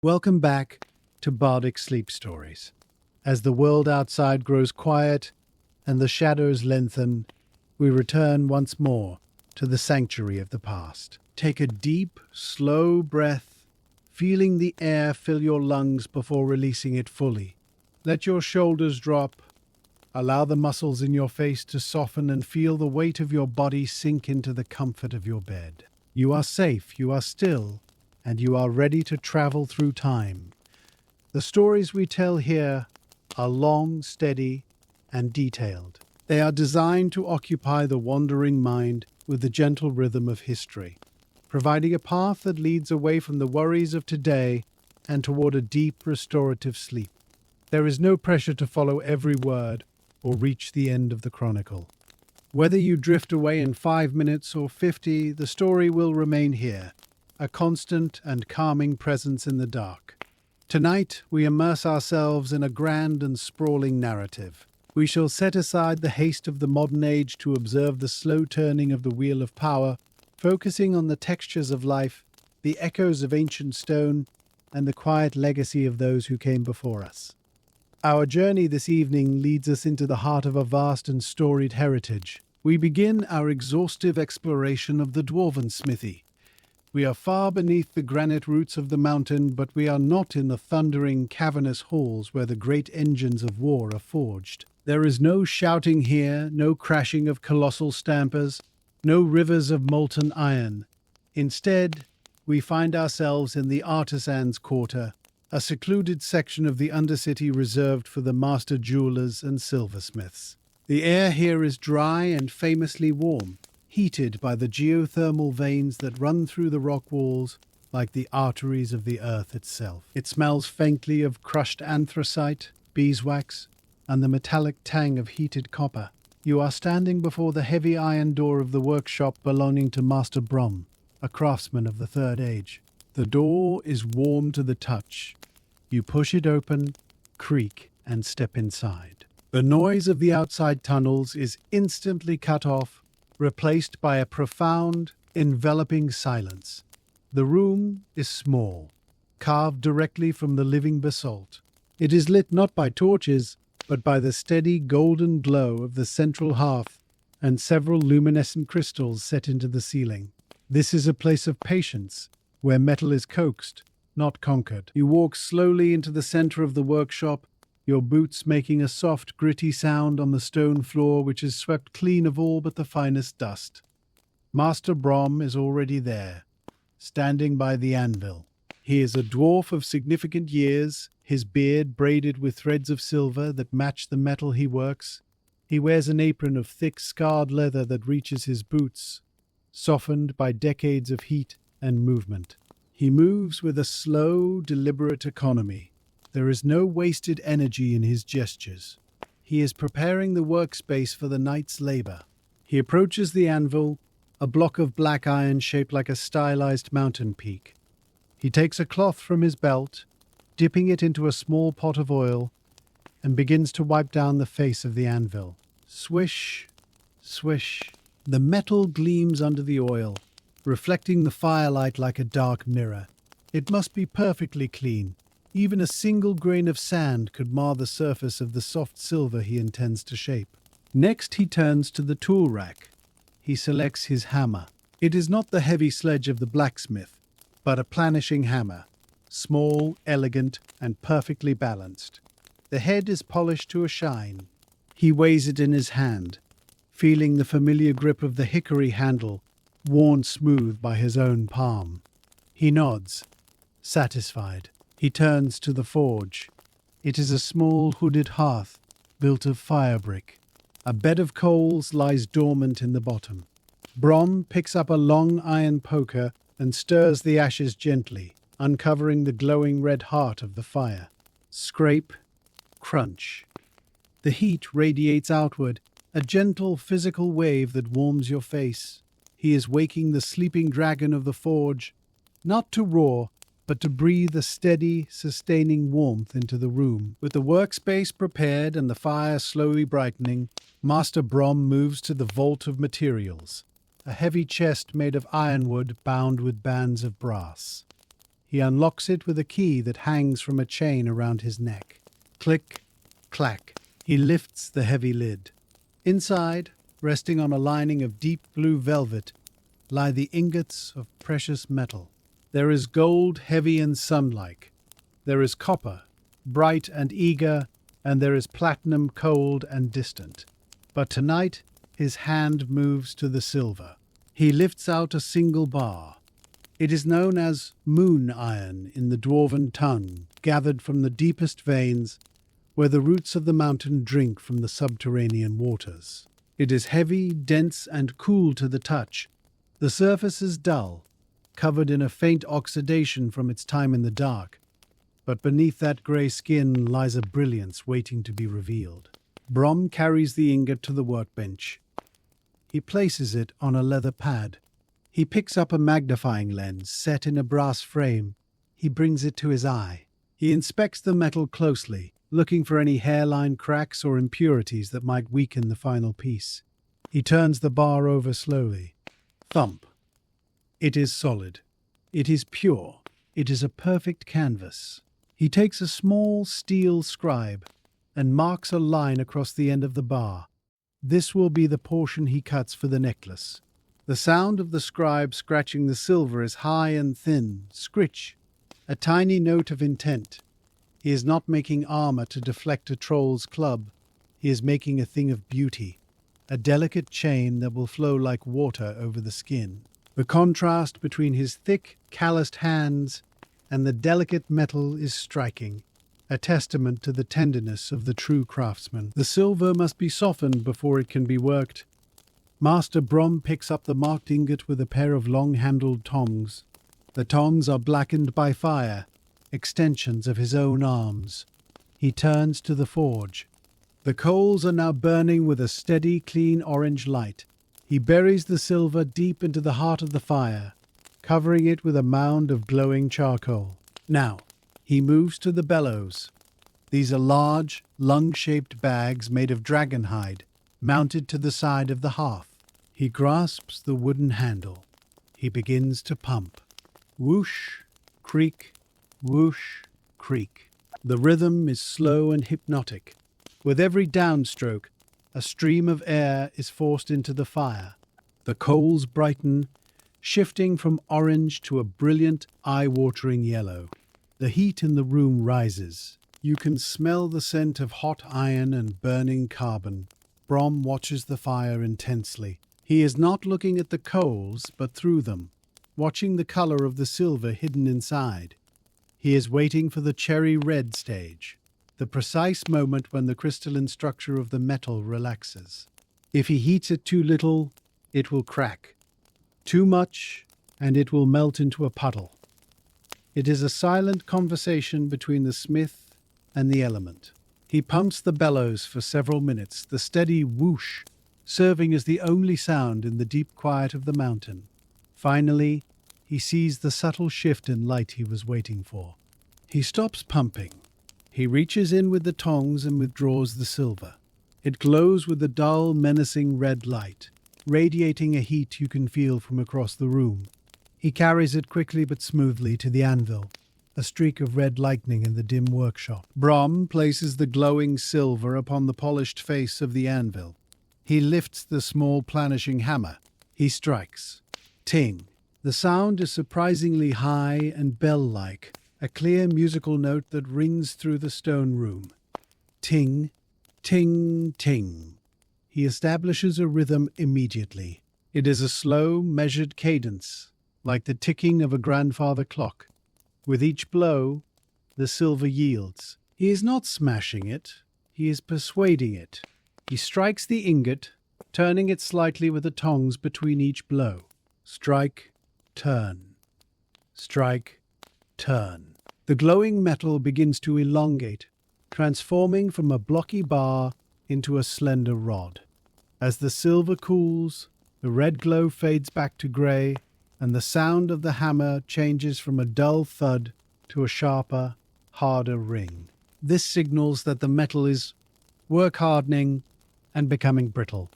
Welcome back to Bardic Sleep Stories. As the world outside grows quiet and the shadows lengthen, we return once more to the sanctuary of the past. Take a deep, slow breath, feeling the air fill your lungs before releasing it fully. Let your shoulders drop. Allow the muscles in your face to soften and feel the weight of your body sink into the comfort of your bed. You are safe, you are still, and you are ready to travel through time. The stories we tell here are long, steady, and detailed. They are designed to occupy the wandering mind with the gentle rhythm of history, providing a path that leads away from the worries of today and toward a deep, restorative sleep. There is no pressure to follow every word or reach the end of the chronicle. Whether you drift away in 5 minutes or 50, the story will remain here, a constant and calming presence in the dark. Tonight, we immerse ourselves in a grand and sprawling narrative. We shall set aside the haste of the modern age to observe the slow turning of the wheel of power, focusing on the textures of life, the echoes of ancient stone, and the quiet legacy of those who came before us. Our journey this evening leads us into the heart of a vast and storied heritage. We begin our exhaustive exploration of the dwarven smithy. We are far beneath the granite roots of the mountain, but we are not in the thundering, cavernous halls where the great engines of war are forged. There is no shouting here, no crashing of colossal stampers, no rivers of molten iron. Instead, we find ourselves in the artisan's quarter, a secluded section of the Undercity reserved for the master jewelers and silversmiths. The air here is dry and famously warm, heated by the geothermal veins that run through the rock walls like the arteries of the earth itself. It smells faintly of crushed anthracite, beeswax, and the metallic tang of heated copper. You are standing before the heavy iron door of the workshop belonging to Master Brom, a craftsman of the Third Age. The door is warm to the touch. You push it open, creak, and step inside. The noise of the outside tunnels is instantly cut off, replaced by a profound, enveloping silence. The room is small, carved directly from the living basalt. It is lit not by torches, but by the steady golden glow of the central hearth and several luminescent crystals set into the ceiling. This is a place of patience, where metal is coaxed, not conquered. You walk slowly into the center of the workshop, your boots making a soft, gritty sound on the stone floor which is swept clean of all but the finest dust. Master Brom is already there, standing by the anvil. He is a dwarf of significant years, his beard braided with threads of silver that match the metal he works. He wears an apron of thick, scarred leather that reaches his boots, softened by decades of heat and movement. He moves with a slow, deliberate economy. There is no wasted energy in his gestures. He is preparing the workspace for the night's labor. He approaches the anvil, a block of black iron shaped like a stylized mountain peak. He takes a cloth from his belt, dipping it into a small pot of oil, and begins to wipe down the face of the anvil. Swish, swish. The metal gleams under the oil, reflecting the firelight like a dark mirror. It must be perfectly clean. Even a single grain of sand could mar the surface of the soft silver he intends to shape. Next he turns to the tool rack. He selects his hammer. It is not the heavy sledge of the blacksmith, but a planishing hammer, small, elegant, and perfectly balanced. The head is polished to a shine. He weighs it in his hand, feeling the familiar grip of the hickory handle, worn smooth by his own palm. He nods, satisfied. He turns to the forge. It is a small hooded hearth built of fire brick. A bed of coals lies dormant in the bottom. Brom picks up a long iron poker and stirs the ashes gently, uncovering the glowing red heart of the fire. Scrape, crunch. The heat radiates outward, a gentle physical wave that warms your face. He is waking the sleeping dragon of the forge, not to roar, but to breathe a steady, sustaining warmth into the room. With the workspace prepared and the fire slowly brightening, Master Brom moves to the vault of materials, a heavy chest made of ironwood bound with bands of brass. He unlocks it with a key that hangs from a chain around his neck. Click, clack. He lifts the heavy lid. Inside, resting on a lining of deep blue velvet, lie the ingots of precious metal. There is gold heavy and sun-like. There is copper, bright and eager, and there is platinum cold and distant. But tonight, his hand moves to the silver. He lifts out a single bar. It is known as moon iron in the dwarven tongue, gathered from the deepest veins where the roots of the mountain drink from the subterranean waters. It is heavy, dense, and cool to the touch. The surface is dull, covered in a faint oxidation from its time in the dark, but beneath that grey skin lies a brilliance waiting to be revealed. Brom carries the ingot to the workbench. He places it on a leather pad. He picks up a magnifying lens set in a brass frame. He brings it to his eye. He inspects the metal closely, looking for any hairline cracks or impurities that might weaken the final piece. He turns the bar over slowly. Thump. It is solid. It is pure. It is a perfect canvas. He takes a small steel scribe and marks a line across the end of the bar. This will be the portion he cuts for the necklace. The sound of the scribe scratching the silver is high and thin, scritch, a tiny note of intent. He is not making armor to deflect a troll's club. He is making a thing of beauty, a delicate chain that will flow like water over the skin. The contrast between his thick, calloused hands and the delicate metal is striking, a testament to the tenderness of the true craftsman. The silver must be softened before it can be worked. Master Brom picks up the marked ingot with a pair of long-handled tongs. The tongs are blackened by fire, extensions of his own arms. He turns to the forge. The coals are now burning with a steady, clean orange light. He buries the silver deep into the heart of the fire, covering it with a mound of glowing charcoal. Now, he moves to the bellows. These are large, lung-shaped bags made of dragon hide, mounted to the side of the hearth. He grasps the wooden handle. He begins to pump. Whoosh, creak, whoosh, creak. The rhythm is slow and hypnotic. With every downstroke, a stream of air is forced into the fire. The coals brighten, shifting from orange to a brilliant, eye-watering yellow. The heat in the room rises. You can smell the scent of hot iron and burning carbon. Brom watches the fire intensely. He is not looking at the coals, but through them, watching the color of the silver hidden inside. He is waiting for the cherry red stage, the precise moment when the crystalline structure of the metal relaxes. If he heats it too little, it will crack. Too much, and it will melt into a puddle. It is a silent conversation between the smith and the element. He pumps the bellows for several minutes, the steady whoosh serving as the only sound in the deep quiet of the mountain. Finally, he sees the subtle shift in light he was waiting for. He stops pumping. He reaches in with the tongs and withdraws the silver. It glows with a dull, menacing red light, radiating a heat you can feel from across the room. He carries it quickly but smoothly to the anvil, a streak of red lightning in the dim workshop. Brom places the glowing silver upon the polished face of the anvil. He lifts the small planishing hammer. He strikes. Ting. The sound is surprisingly high and bell-like, a clear musical note that rings through the stone room. Ting, ting, ting. He establishes a rhythm immediately. It is a slow, measured cadence, like the ticking of a grandfather clock. With each blow, the silver yields. He is not smashing it, he is persuading it. He strikes the ingot, turning it slightly with the tongs between each blow. Strike, turn. Strike, turn. The glowing metal begins to elongate, transforming from a blocky bar into a slender rod. As the silver cools, the red glow fades back to grey, and the sound of the hammer changes from a dull thud to a sharper, harder ring. This signals that the metal is work-hardening and becoming brittle.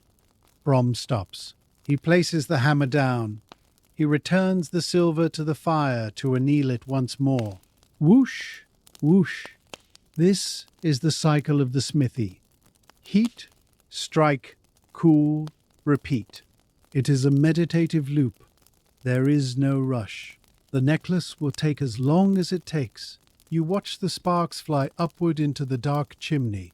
Brom stops. He places the hammer down. He returns the silver to the fire to anneal it once more. Whoosh, whoosh. This is the cycle of the smithy. Heat, strike, cool, repeat. It is a meditative loop. There is no rush. The necklace will take as long as it takes. You watch the sparks fly upward into the dark chimney.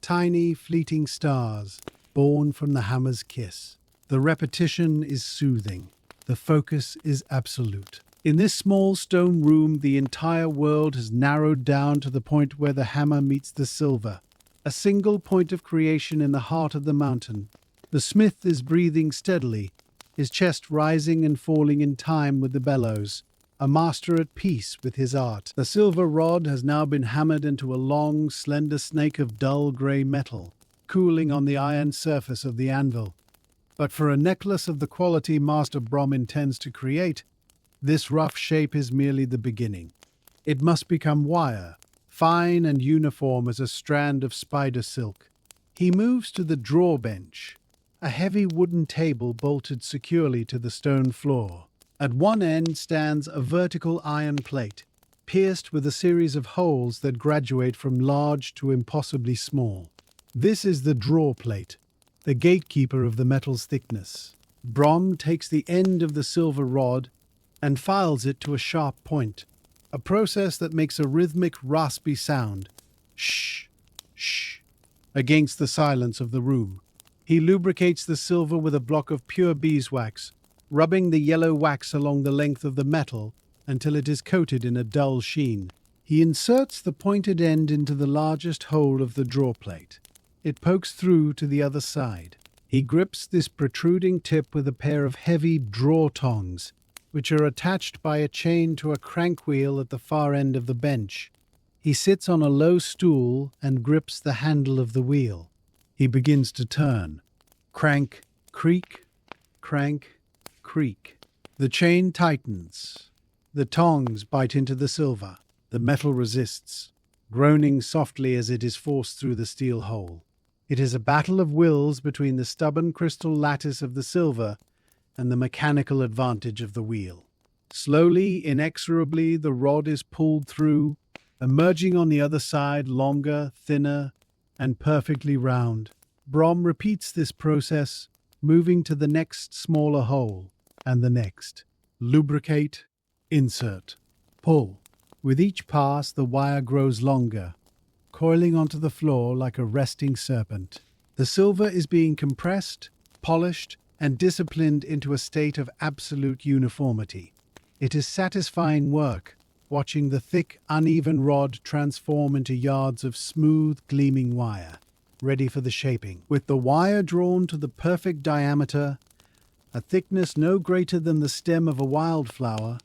Tiny, fleeting stars, born from the hammer's kiss. The repetition is soothing. The focus is absolute. In this small stone room, the entire world has narrowed down to the point where the hammer meets the silver. A single point of creation in the heart of the mountain. The smith is breathing steadily, his chest rising and falling in time with the bellows, a master at peace with his art. The silver rod has now been hammered into a long, slender snake of dull grey metal, cooling on the iron surface of the anvil. But for a necklace of the quality Master Brom intends to create, this rough shape is merely the beginning. It must become wire, fine and uniform as a strand of spider silk. He moves to the draw bench, a heavy wooden table bolted securely to the stone floor. At one end stands a vertical iron plate, pierced with a series of holes that graduate from large to impossibly small. This is the draw plate, the gatekeeper of the metal's thickness. Brom takes the end of the silver rod and files it to a sharp point, a process that makes a rhythmic, raspy sound, shh, shh, against the silence of the room. He lubricates the silver with a block of pure beeswax, rubbing the yellow wax along the length of the metal until it is coated in a dull sheen. He inserts the pointed end into the largest hole of the draw plate. It pokes through to the other side. He grips this protruding tip with a pair of heavy draw tongs, which are attached by a chain to a crank wheel at the far end of the bench. He sits on a low stool and grips the handle of the wheel. He begins to turn. Crank, creak, crank, creak. The chain tightens. The tongs bite into the silver. The metal resists, groaning softly as it is forced through the steel hole. It is a battle of wills between the stubborn crystal lattice of the silver and the mechanical advantage of the wheel. Slowly, inexorably, the rod is pulled through, emerging on the other side longer, thinner, and perfectly round. Brom repeats this process, moving to the next smaller hole, and the next. Lubricate, insert, pull. With each pass, the wire grows longer, coiling onto the floor like a resting serpent. The silver is being compressed, polished, and disciplined into a state of absolute uniformity. It is satisfying work, watching the thick, uneven rod transform into yards of smooth, gleaming wire, ready for the shaping. With the wire drawn to the perfect diameter, a thickness no greater than the stem of a wildflower,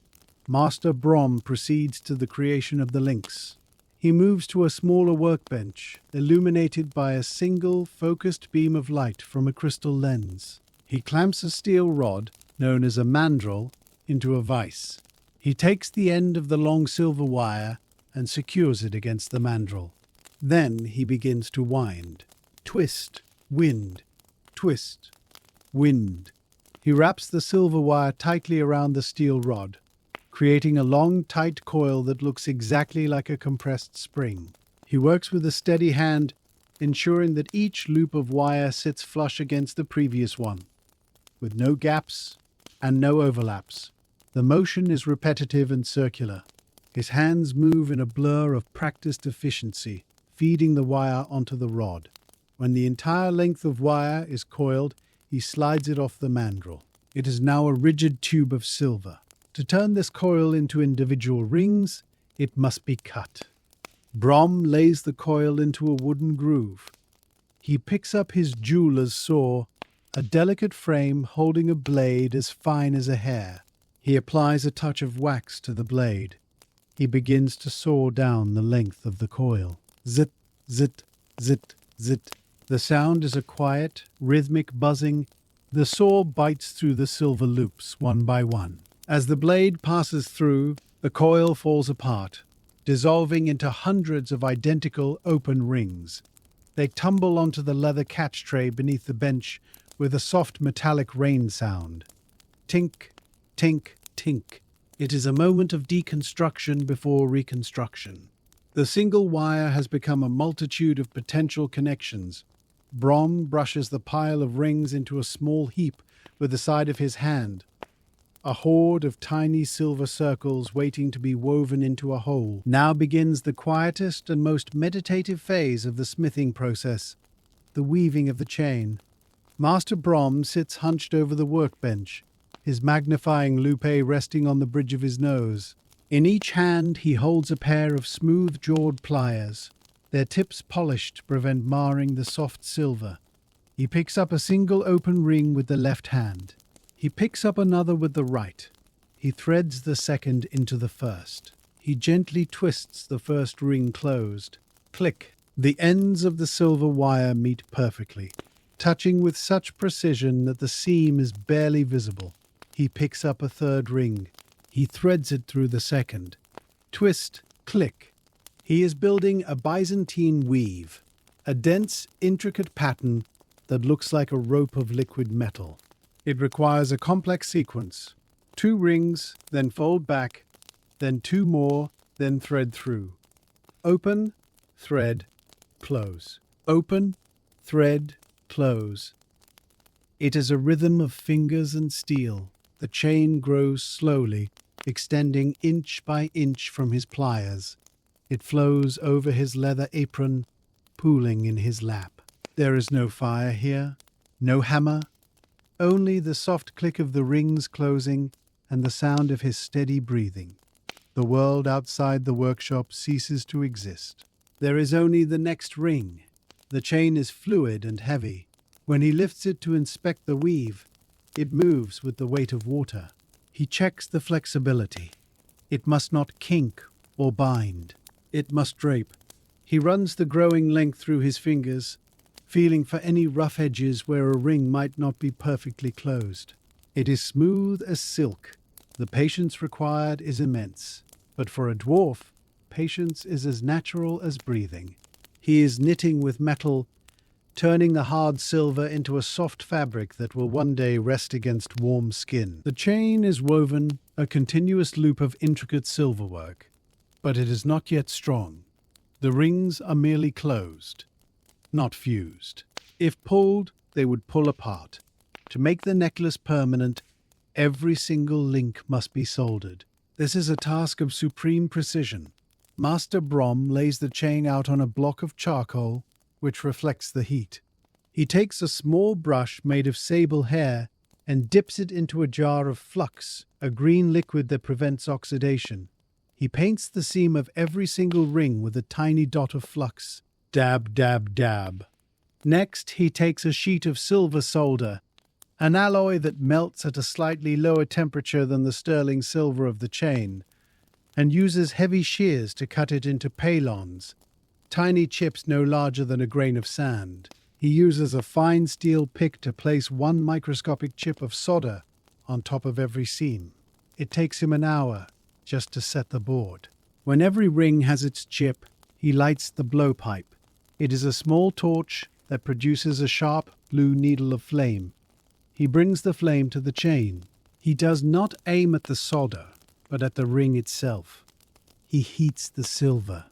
Master Brom proceeds to the creation of the links. He moves to a smaller workbench, illuminated by a single, focused beam of light from a crystal lens. He clamps a steel rod, known as a mandrel, into a vise. He takes the end of the long silver wire and secures it against the mandrel. Then he begins to wind. Twist, wind, twist, wind. He wraps the silver wire tightly around the steel rod, creating a long, tight coil that looks exactly like a compressed spring. He works with a steady hand, ensuring that each loop of wire sits flush against the previous one, with no gaps and no overlaps. The motion is repetitive and circular. His hands move in a blur of practiced efficiency, feeding the wire onto the rod. When the entire length of wire is coiled, he slides it off the mandrel. It is now a rigid tube of silver. To turn this coil into individual rings, it must be cut. Brom lays the coil into a wooden groove. He picks up his jeweler's saw, a delicate frame holding a blade as fine as a hair. He applies a touch of wax to the blade. He begins to saw down the length of the coil. Zit, zit, zit, zit. The sound is a quiet, rhythmic buzzing. The saw bites through the silver loops one by one. As the blade passes through, the coil falls apart, dissolving into hundreds of identical open rings. They tumble onto the leather catch tray beneath the bench with a soft metallic rain sound. Tink, Tink, tink. It is a moment of deconstruction before reconstruction. The single wire has become a multitude of potential connections. Brom brushes the pile of rings into a small heap with the side of his hand, a horde of tiny silver circles waiting to be woven into a whole. Now begins the quietest and most meditative phase of the smithing process, the weaving of the chain. Master Brom sits hunched over the workbench, his magnifying loupe resting on the bridge of his nose. In each hand he holds a pair of smooth-jawed pliers, their tips polished to prevent marring the soft silver. He picks up a single open ring with the left hand. He picks up another with the right. He threads the second into the first. He gently twists the first ring closed. Click! The ends of the silver wire meet perfectly, touching with such precision that the seam is barely visible. He picks up a third ring. He threads it through the second. Twist, click. He is building a Byzantine weave, a dense, intricate pattern that looks like a rope of liquid metal. It requires a complex sequence. 2 rings, then fold back, then 2 more, then thread through. Open, thread, close. Open, thread, close. It is a rhythm of fingers and steel. The chain grows slowly, extending inch by inch from his pliers. It flows over his leather apron, pooling in his lap. There is no fire here, no hammer, only the soft click of the rings closing and the sound of his steady breathing. The world outside the workshop ceases to exist. There is only the next ring. The chain is fluid and heavy. When he lifts it to inspect the weave, it moves with the weight of water. He checks the flexibility. It must not kink or bind. It must drape. He runs the growing length through his fingers, feeling for any rough edges where a ring might not be perfectly closed. It is smooth as silk. The patience required is immense. But for a dwarf, patience is as natural as breathing. He is knitting with metal, turning the hard silver into a soft fabric that will one day rest against warm skin. The chain is woven, a continuous loop of intricate silverwork, but it is not yet strong. The rings are merely closed, not fused. If pulled, they would pull apart. To make the necklace permanent, every single link must be soldered. This is a task of supreme precision. Master Brom lays the chain out on a block of charcoal, which reflects the heat. He takes a small brush made of sable hair and dips it into a jar of flux, a green liquid that prevents oxidation. He paints the seam of every single ring with a tiny dot of flux. Dab, dab, dab. Next, he takes a sheet of silver solder, an alloy that melts at a slightly lower temperature than the sterling silver of the chain, and uses heavy shears to cut it into palons, tiny chips no larger than a grain of sand. He uses a fine steel pick to place one microscopic chip of solder on top of every seam. It takes him an hour just to set the board. When every ring has its chip, he lights the blowpipe. It is a small torch that produces a sharp blue needle of flame. He brings the flame to the chain. He does not aim at the solder, but at the ring itself. He heats the silver.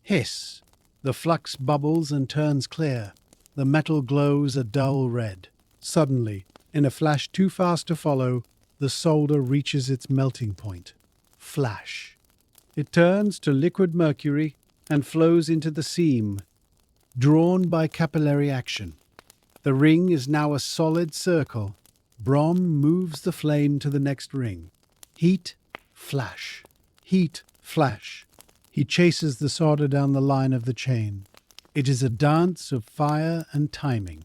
Hiss! The flux bubbles and turns clear. The metal glows a dull red. Suddenly, in a flash too fast to follow, the solder reaches its melting point. Flash! It turns to liquid mercury and flows into the seam, drawn by capillary action. The ring is now a solid circle. Brom moves the flame to the next ring. Heat, flash. Heat, flash. He chases the solder down the line of the chain. It is a dance of fire and timing.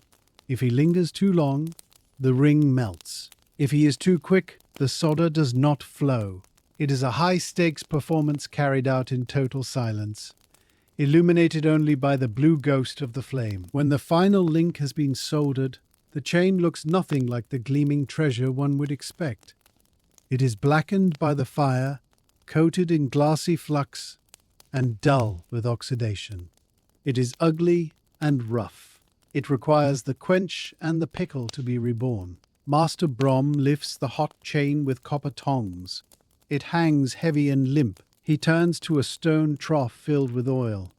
If he lingers too long, the ring melts. If he is too quick, the solder does not flow. It is a high-stakes performance carried out in total silence, illuminated only by the blue ghost of the flame. When the final link has been soldered, the chain looks nothing like the gleaming treasure one would expect. It is blackened by the fire, coated in glassy flux, and dull with oxidation. It is ugly and rough. It requires the quench and the pickle to be reborn. Master Brom lifts the hot chain with copper tongs. It hangs heavy and limp. He turns to a stone trough filled with oil.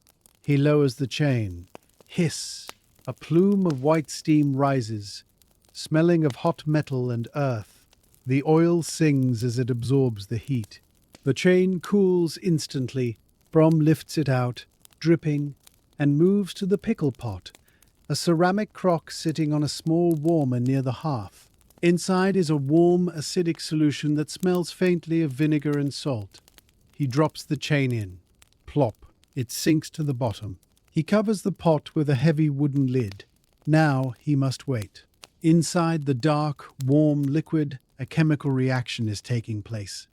He lowers the chain. Hiss! A plume of white steam rises, smelling of hot metal and earth. The oil sings as it absorbs the heat. The chain cools instantly. Brom lifts it out, dripping, and moves to the pickle pot, a ceramic crock sitting on a small warmer near the hearth. Inside is a warm, acidic solution that smells faintly of vinegar and salt. He drops the chain in. Plop! It sinks to the bottom. He covers the pot with a heavy wooden lid. Now he must wait. Inside the dark, warm liquid, a chemical reaction is taking place.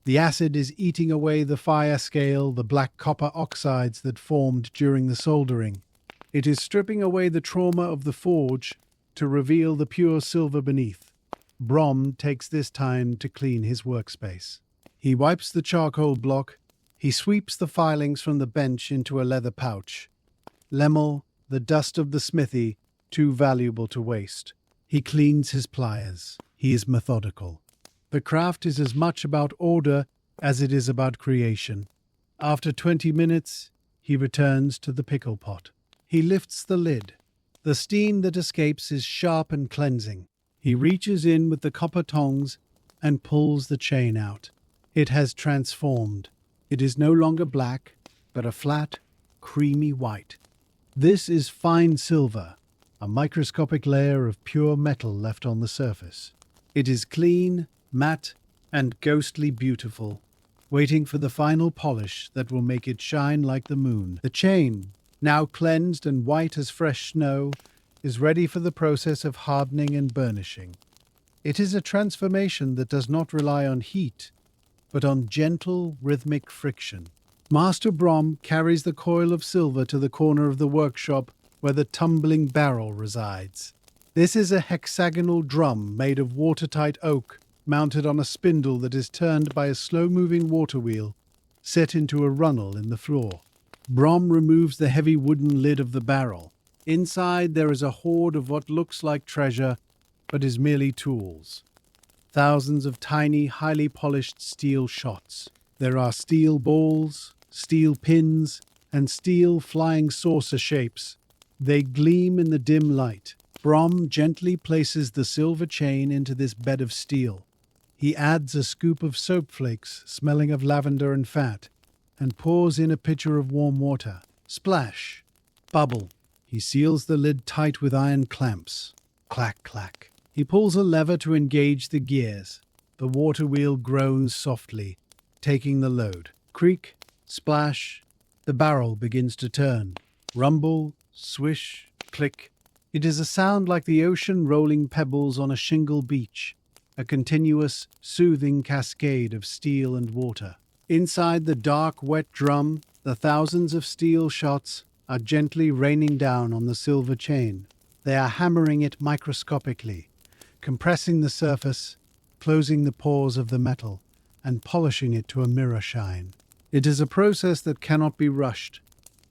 The acid is eating away the fire scale, the black copper oxides that formed during the soldering. It is stripping away the trauma of the forge to reveal the pure silver beneath. Brom takes this time to clean his workspace. He wipes the charcoal block. He sweeps the filings from the bench into a leather pouch. Lemel, the dust of the smithy, too valuable to waste. He cleans his pliers. He is methodical. The craft is as much about order as it is about creation. After 20 minutes, he returns to the pickle pot. He lifts the lid. The steam that escapes is sharp and cleansing. He reaches in with the copper tongs and pulls the chain out. It has transformed. It is no longer black, but a flat, creamy white. This is fine silver, a microscopic layer of pure metal left on the surface. It is clean, matte, and ghostly beautiful, waiting for the final polish that will make it shine like the moon. The chain, now cleansed and white as fresh snow, is ready for the process of hardening and burnishing. It is a transformation that does not rely on heat, but on gentle, rhythmic friction. Master Brom carries the coil of silver to the corner of the workshop where the tumbling barrel resides. This is a hexagonal drum made of watertight oak, mounted on a spindle that is turned by a slow-moving water wheel set into a runnel in the floor. Brom removes the heavy wooden lid of the barrel. Inside there is a hoard of what looks like treasure, but is merely tools. Thousands of tiny, highly polished steel shots. There are steel balls, steel pins, and steel flying saucer shapes. They gleam in the dim light. Brom gently places the silver chain into this bed of steel. He adds a scoop of soap flakes, smelling of lavender and fat, and pours in a pitcher of warm water. Splash! Bubble! He seals the lid tight with iron clamps. Clack, clack. He pulls a lever to engage the gears. The water wheel groans softly, taking the load. Creak, splash. The barrel begins to turn. Rumble, swish, click. It is a sound like the ocean rolling pebbles on a shingle beach, a continuous, soothing cascade of steel and water. Inside the dark, wet drum, the thousands of steel shots are gently raining down on the silver chain. They are hammering it microscopically, compressing the surface, closing the pores of the metal, and polishing it to a mirror shine. It is a process that cannot be rushed.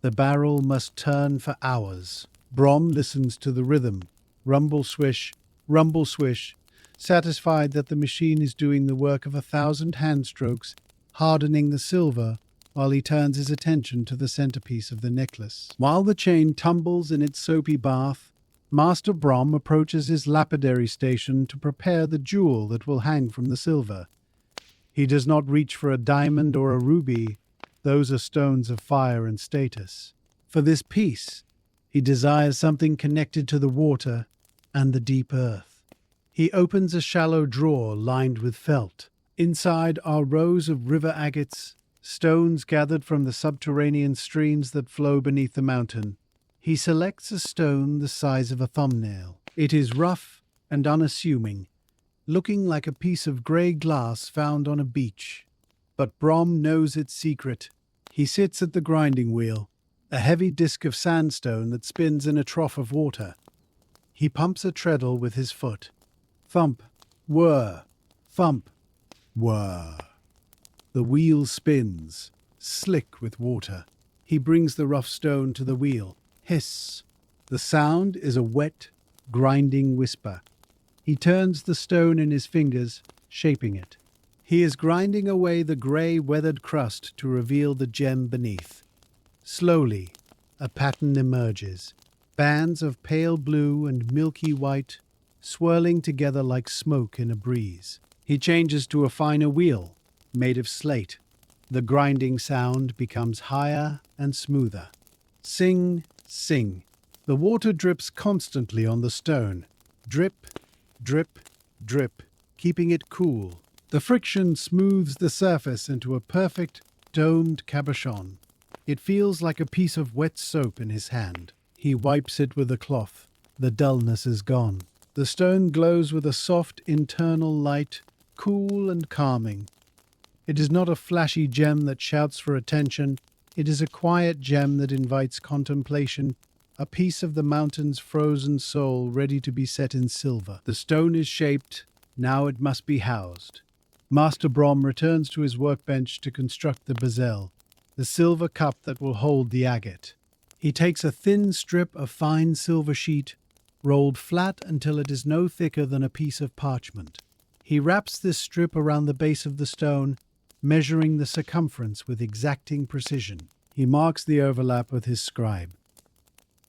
The barrel must turn for hours. Brom listens to the rhythm. Rumble swish, satisfied that the machine is doing the work of 1,000 hand strokes, hardening the silver while he turns his attention to the centerpiece of the necklace. While the chain tumbles in its soapy bath, Master Brom approaches his lapidary station to prepare the jewel that will hang from the silver. He does not reach for a diamond or a ruby. Those are stones of fire and status. For this piece, he desires something connected to the water and the deep earth. He opens a shallow drawer lined with felt. Inside are rows of river agates, stones gathered from the subterranean streams that flow beneath the mountain. He selects a stone the size of a thumbnail. It is rough and unassuming, looking like a piece of grey glass found on a beach. But Brom knows its secret. He sits at the grinding wheel, a heavy disk of sandstone that spins in a trough of water. He pumps a treadle with his foot. Thump, whir, thump, whir. The wheel spins, slick with water. He brings the rough stone to the wheel. Hiss. The sound is a wet, grinding whisper. He turns the stone in his fingers, shaping it. He is grinding away the grey, weathered crust to reveal the gem beneath. Slowly, a pattern emerges. Bands of pale blue and milky white swirling together like smoke in a breeze. He changes to a finer wheel, made of slate. The grinding sound becomes higher and smoother. Sing, sing. The water drips constantly on the stone. Drip, drip, drip, keeping it cool. The friction smooths the surface into a perfect, domed cabochon. It feels like a piece of wet soap in his hand. He wipes it with a cloth. The dullness is gone. The stone glows with a soft internal light, cool and calming. It is not a flashy gem that shouts for attention. It is a quiet gem that invites contemplation, a piece of the mountain's frozen soul ready to be set in silver. The stone is shaped. Now it must be housed. Master Brom returns to his workbench to construct the bezel, the silver cup that will hold the agate. He takes a thin strip of fine silver sheet, rolled flat until it is no thicker than a piece of parchment. He wraps this strip around the base of the stone, measuring the circumference with exacting precision. He marks the overlap with his scribe.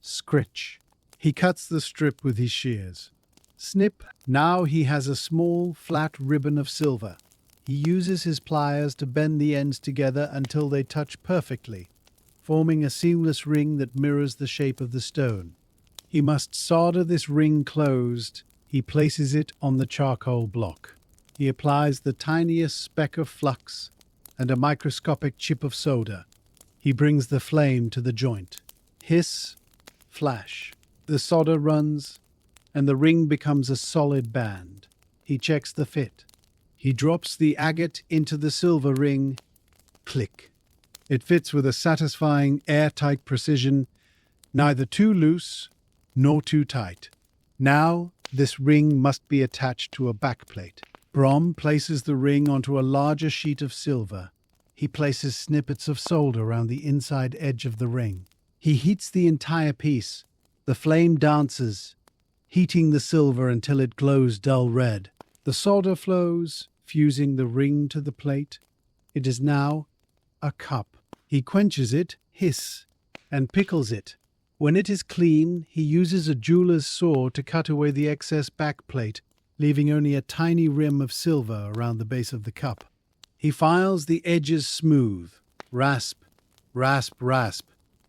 Scritch. He cuts the strip with his shears. Snip. Now he has a small, flat ribbon of silver. He uses his pliers to bend the ends together until they touch perfectly, forming a seamless ring that mirrors the shape of the stone. He must solder this ring closed. He places it on the charcoal block. He applies the tiniest speck of flux and a microscopic chip of solder. He brings the flame to the joint. Hiss, flash. The solder runs, and the ring becomes a solid band. He checks the fit. He drops the agate into the silver ring. Click. It fits with a satisfying, airtight precision, neither too loose nor too tight. Now, this ring must be attached to a backplate. Brom places the ring onto a larger sheet of silver. He places snippets of solder around the inside edge of the ring. He heats the entire piece. The flame dances, heating the silver until it glows dull red. The solder flows, fusing the ring to the plate. It is now a cup. He quenches it, hiss, and pickles it. When it is clean, he uses a jeweler's saw to cut away the excess backplate, leaving only a tiny rim of silver around the base of the cup. He files the edges smooth, rasp, rasp, rasp,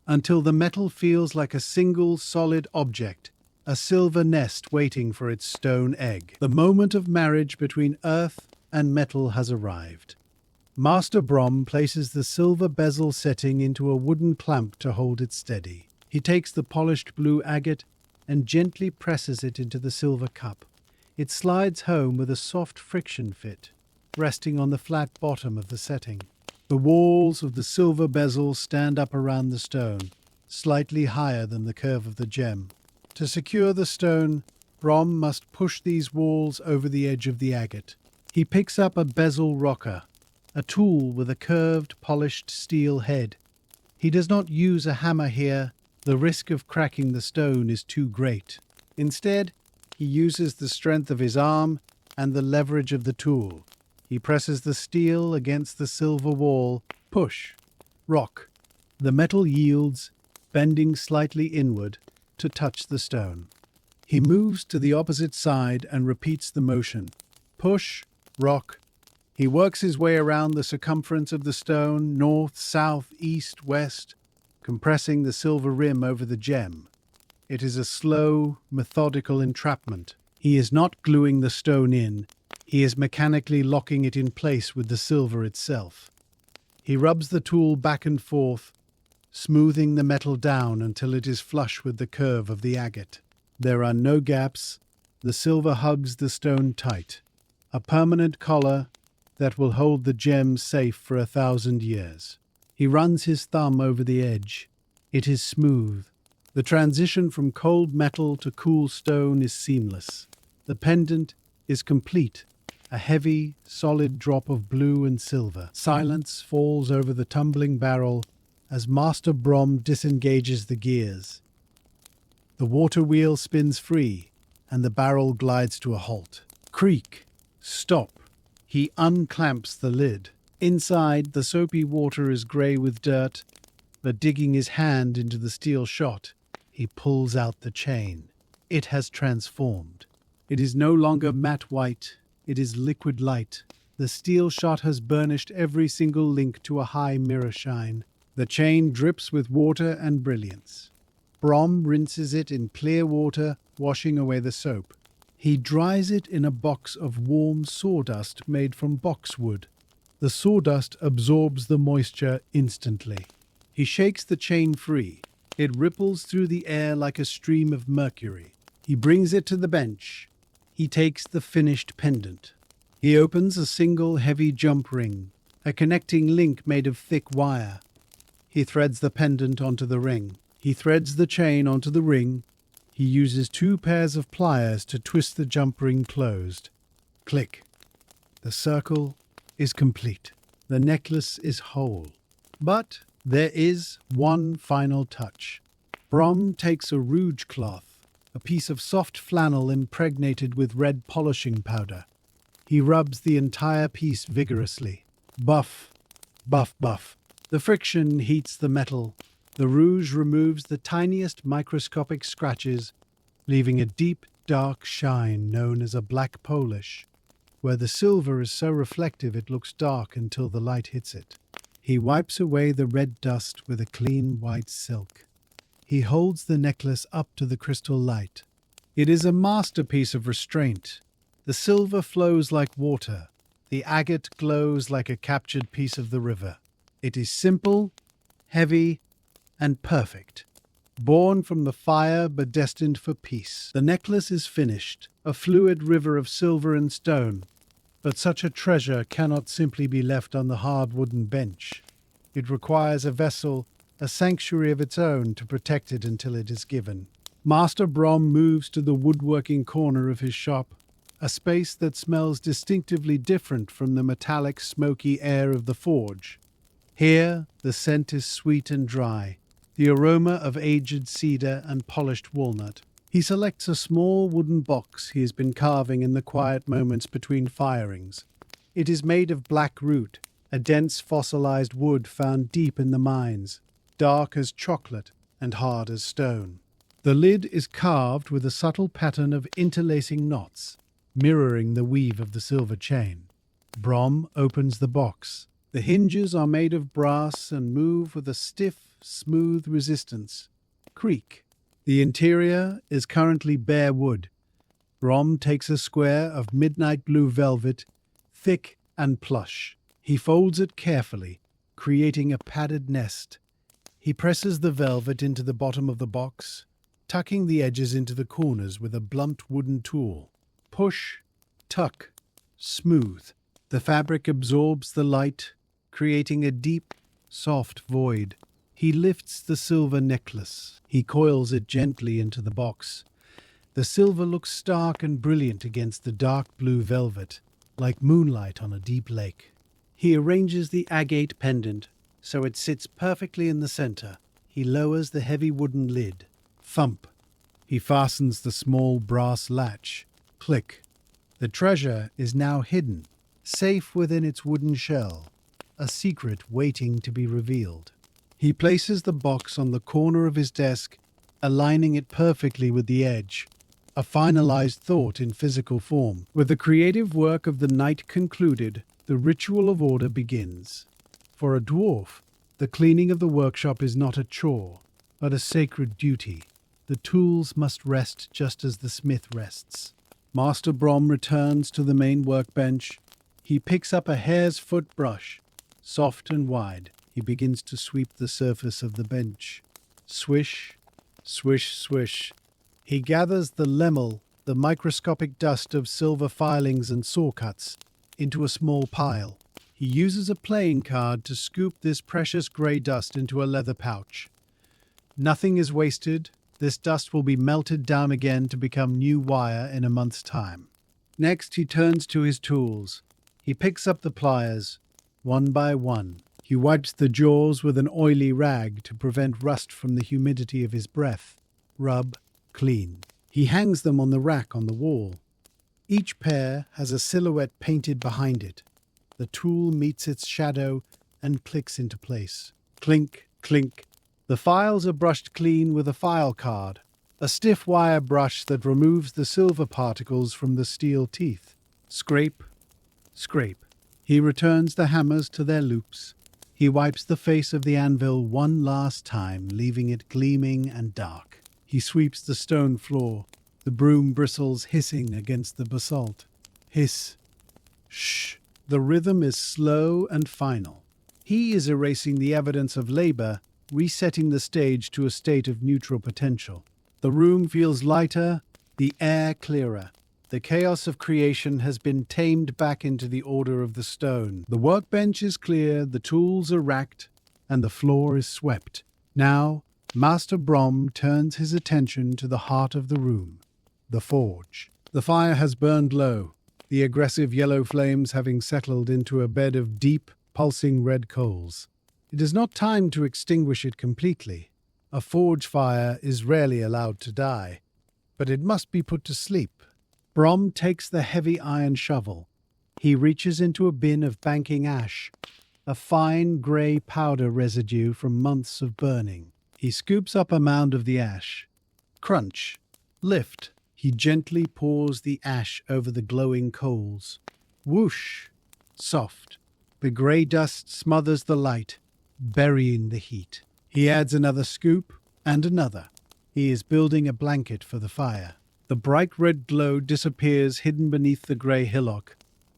until the metal feels like a single solid object, a silver nest waiting for its stone egg. The moment of marriage between earth and metal has arrived. Master Brom places the silver bezel setting into a wooden clamp to hold it steady. He takes the polished blue agate and gently presses it into the silver cup. It slides home with a soft friction fit, resting on the flat bottom of the setting. The walls of the silver bezel stand up around the stone, slightly higher than the curve of the gem. To secure the stone, Brom must push these walls over the edge of the agate. He picks up a bezel rocker, a tool with a curved, polished steel head. He does not use a hammer here. The risk of cracking the stone is too great. Instead, he uses the strength of his arm and the leverage of the tool. He presses the steel against the silver wall. Push. Rock. The metal yields, bending slightly inward to touch the stone. He moves to the opposite side and repeats the motion. Push. Rock. He works his way around the circumference of the stone, north, south, east, west, compressing the silver rim over the gem. It is a slow, methodical entrapment. He is not gluing the stone in. He is mechanically locking it in place with the silver itself. He rubs the tool back and forth, smoothing the metal down until it is flush with the curve of the agate. There are no gaps. The silver hugs the stone tight. A permanent collar that will hold the gem safe for 1,000 years. He runs his thumb over the edge. It is smooth. The transition from cold metal to cool stone is seamless. The pendant is complete, a heavy, solid drop of blue and silver. Silence falls over the tumbling barrel as Master Brom disengages the gears. The water wheel spins free, and the barrel glides to a halt. Creak. Stop. He unclamps the lid. Inside, the soapy water is grey with dirt, but digging his hand into the steel shot, he pulls out the chain. It has transformed. It is no longer matte white, it is liquid light. The steel shot has burnished every single link to a high mirror shine. The chain drips with water and brilliance. Brom rinses it in clear water, washing away the soap. He dries it in a box of warm sawdust made from boxwood. The sawdust absorbs the moisture instantly. He shakes the chain free. It ripples through the air like a stream of mercury. He brings it to the bench. He takes the finished pendant. He opens a single heavy jump ring, a connecting link made of thick wire. He threads the pendant onto the ring. He threads the chain onto the ring. He uses 2 pairs of pliers to twist the jump ring closed. Click. The circle is complete. The necklace is whole. But there is one final touch. Brom takes a rouge cloth, a piece of soft flannel impregnated with red polishing powder. He rubs the entire piece vigorously. Buff, buff, buff. The friction heats the metal. The rouge removes the tiniest microscopic scratches, leaving a deep, dark shine known as a black polish, where the silver is so reflective it looks dark until the light hits it. He wipes away the red dust with a clean white silk. He holds the necklace up to the crystal light. It is a masterpiece of restraint. The silver flows like water. The agate glows like a captured piece of the river. It is simple, heavy, and perfect. Born from the fire but destined for peace. The necklace is finished, a fluid river of silver and stone. But such a treasure cannot simply be left on the hard wooden bench. It requires a vessel, a sanctuary of its own to protect it until it is given. Master Brom moves to the woodworking corner of his shop, a space that smells distinctively different from the metallic, smoky air of the forge. Here, the scent is sweet and dry, the aroma of aged cedar and polished walnut. He selects a small wooden box he has been carving in the quiet moments between firings. It is made of black root, a dense fossilized wood found deep in the mines, dark as chocolate and hard as stone. The lid is carved with a subtle pattern of interlacing knots, mirroring the weave of the silver chain. Brom opens the box. The hinges are made of brass and move with a stiff, smooth resistance. Creak. The interior is currently bare wood. Brom takes a square of midnight blue velvet, thick and plush. He folds it carefully, creating a padded nest. He presses the velvet into the bottom of the box, tucking the edges into the corners with a blunt wooden tool. Push, tuck, smooth. The fabric absorbs the light, creating a deep, soft void. He lifts the silver necklace. He coils it gently into the box. The silver looks stark and brilliant against the dark blue velvet, like moonlight on a deep lake. He arranges the agate pendant so it sits perfectly in the center. He lowers the heavy wooden lid. Thump. He fastens the small brass latch. Click. The treasure is now hidden, safe within its wooden shell, a secret waiting to be revealed. He places the box on the corner of his desk, aligning it perfectly with the edge, a finalized thought in physical form. With the creative work of the night concluded, the ritual of order begins. For a dwarf, the cleaning of the workshop is not a chore, but a sacred duty. The tools must rest just as the smith rests. Master Brom returns to the main workbench. He picks up a hare's foot brush, soft and wide. He begins to sweep the surface of the bench. Swish, swish, swish. He gathers the lemel, the microscopic dust of silver filings and saw cuts, into a small pile. He uses a playing card to scoop this precious grey dust into a leather pouch. Nothing is wasted. This dust will be melted down again to become new wire in a month's time. Next, he turns to his tools. He picks up the pliers, one by one. He wipes the jaws with an oily rag to prevent rust from the humidity of his breath. Rub, clean. He hangs them on the rack on the wall. Each pair has a silhouette painted behind it. The tool meets its shadow and clicks into place. Clink, clink. The files are brushed clean with a file card, a stiff wire brush that removes the silver particles from the steel teeth. Scrape, scrape. He returns the hammers to their loops. He wipes the face of the anvil one last time, leaving it gleaming and dark. He sweeps the stone floor, the broom bristles hissing against the basalt. Hiss. Shh. The rhythm is slow and final. He is erasing the evidence of labor, resetting the stage to a state of neutral potential. The room feels lighter, the air clearer. The chaos of creation has been tamed back into the order of the stone. The workbench is clear, the tools are racked, and the floor is swept. Now, Master Brom turns his attention to the heart of the room, the forge. The fire has burned low, the aggressive yellow flames having settled into a bed of deep, pulsing red coals. It is not time to extinguish it completely. A forge fire is rarely allowed to die, but it must be put to sleep. Brom takes the heavy iron shovel. He reaches into a bin of banking ash, a fine grey powder residue from months of burning. He scoops up a mound of the ash. Crunch. Lift. He gently pours the ash over the glowing coals. Whoosh. Soft. The grey dust smothers the light, burying the heat. He adds another scoop and another. He is building a blanket for the fire. The bright red glow disappears hidden beneath the grey hillock.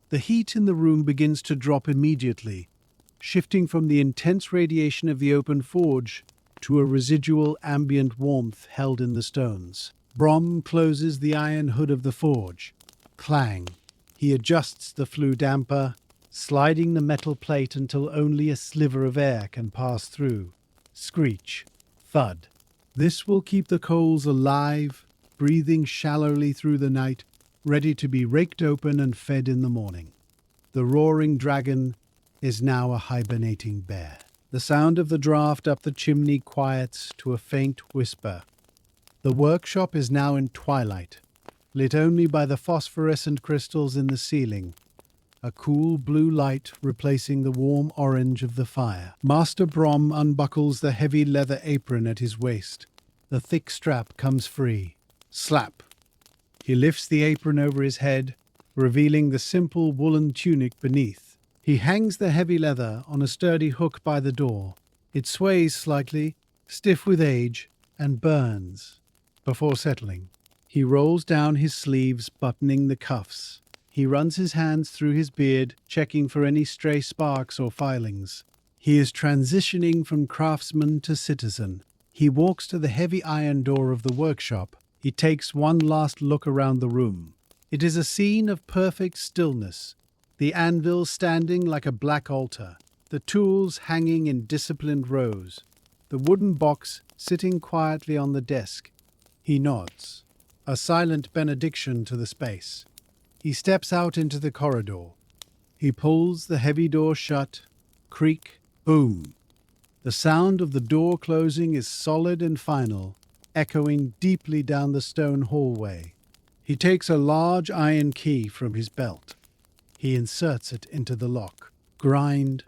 The heat in the room begins to drop immediately, shifting from the intense radiation of the open forge to a residual ambient warmth held in the stones. Brom closes the iron hood of the forge. Clang. He adjusts the flue damper, sliding the metal plate until only a sliver of air can pass through. Screech. Thud. This will keep the coals alive, breathing shallowly through the night, ready to be raked open and fed in the morning. The roaring dragon is now a hibernating bear. The sound of the draft up the chimney quiets to a faint whisper. The workshop is now in twilight, lit only by the phosphorescent crystals in the ceiling, a cool blue light replacing the warm orange of the fire. Master Brom unbuckles the heavy leather apron at his waist. The thick strap comes free. Slap. He lifts the apron over his head, revealing the simple woolen tunic beneath. He hangs the heavy leather on a sturdy hook by the door. It sways slightly, stiff with age, and burns. Before settling, he rolls down his sleeves, buttoning the cuffs. He runs his hands through his beard, checking for any stray sparks or filings. He is transitioning from craftsman to citizen. He walks to the heavy iron door of the workshop. He takes one last look around the room. It is a scene of perfect stillness, the anvil standing like a black altar, the tools hanging in disciplined rows, the wooden box sitting quietly on the desk. He nods, a silent benediction to the space. He steps out into the corridor. He pulls the heavy door shut. Creak, boom. The sound of the door closing is solid and final, echoing deeply down the stone hallway. He takes a large iron key from his belt. He inserts it into the lock. Grind,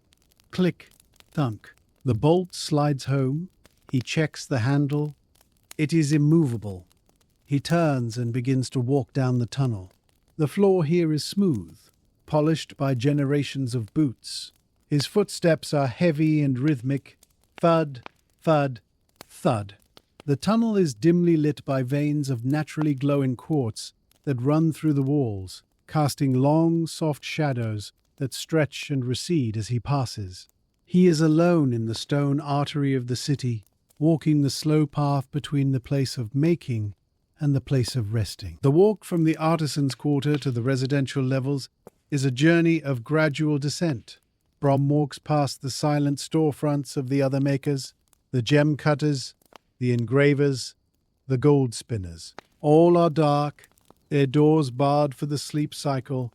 click, thunk. The bolt slides home. He checks the handle. It is immovable. He turns and begins to walk down the tunnel. The floor here is smooth, polished by generations of boots. His footsteps are heavy and rhythmic. Thud, thud, thud. The tunnel is dimly lit by veins of naturally glowing quartz that run through the walls, casting long, soft shadows that stretch and recede as he passes. He is alone in the stone artery of the city, walking the slow path between the place of making and the place of resting. The walk from the artisan's quarter to the residential levels is a journey of gradual descent. Brom walks past the silent storefronts of the other makers, the gem cutters, the engravers, the gold spinners. All are dark, their doors barred for the sleep cycle.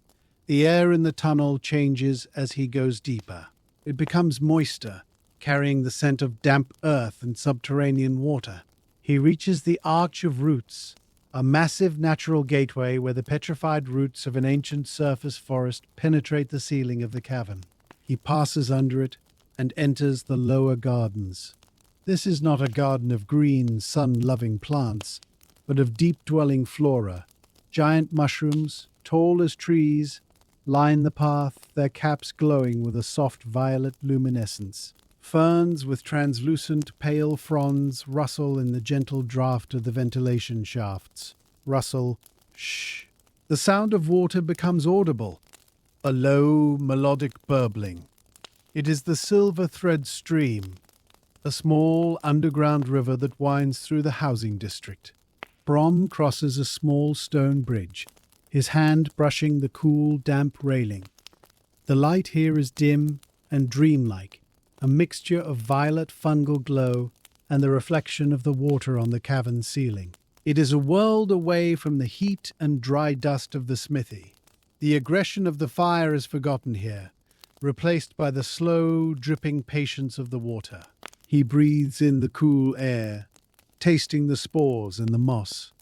The air in the tunnel changes as he goes deeper. It becomes moister, carrying the scent of damp earth and subterranean water. He reaches the arch of roots, a massive natural gateway where the petrified roots of an ancient surface forest penetrate the ceiling of the cavern. He passes under it and enters the lower gardens. This is not a garden of green, sun-loving plants, but of deep-dwelling flora. Giant mushrooms, tall as trees, line the path, their caps glowing with a soft violet luminescence. Ferns with translucent pale fronds rustle in the gentle draft of the ventilation shafts. Rustle, shh. The sound of water becomes audible, a low, melodic burbling. It is the Silver Thread Stream, a small underground river that winds through the housing district. Brom crosses a small stone bridge, his hand brushing the cool, damp railing. The light here is dim and dreamlike, a mixture of violet fungal glow and the reflection of the water on the cavern ceiling. It is a world away from the heat and dry dust of the smithy. The aggression of the fire is forgotten here, replaced by the slow, dripping patience of the water. He breathes in the cool air, tasting the spores and the moss.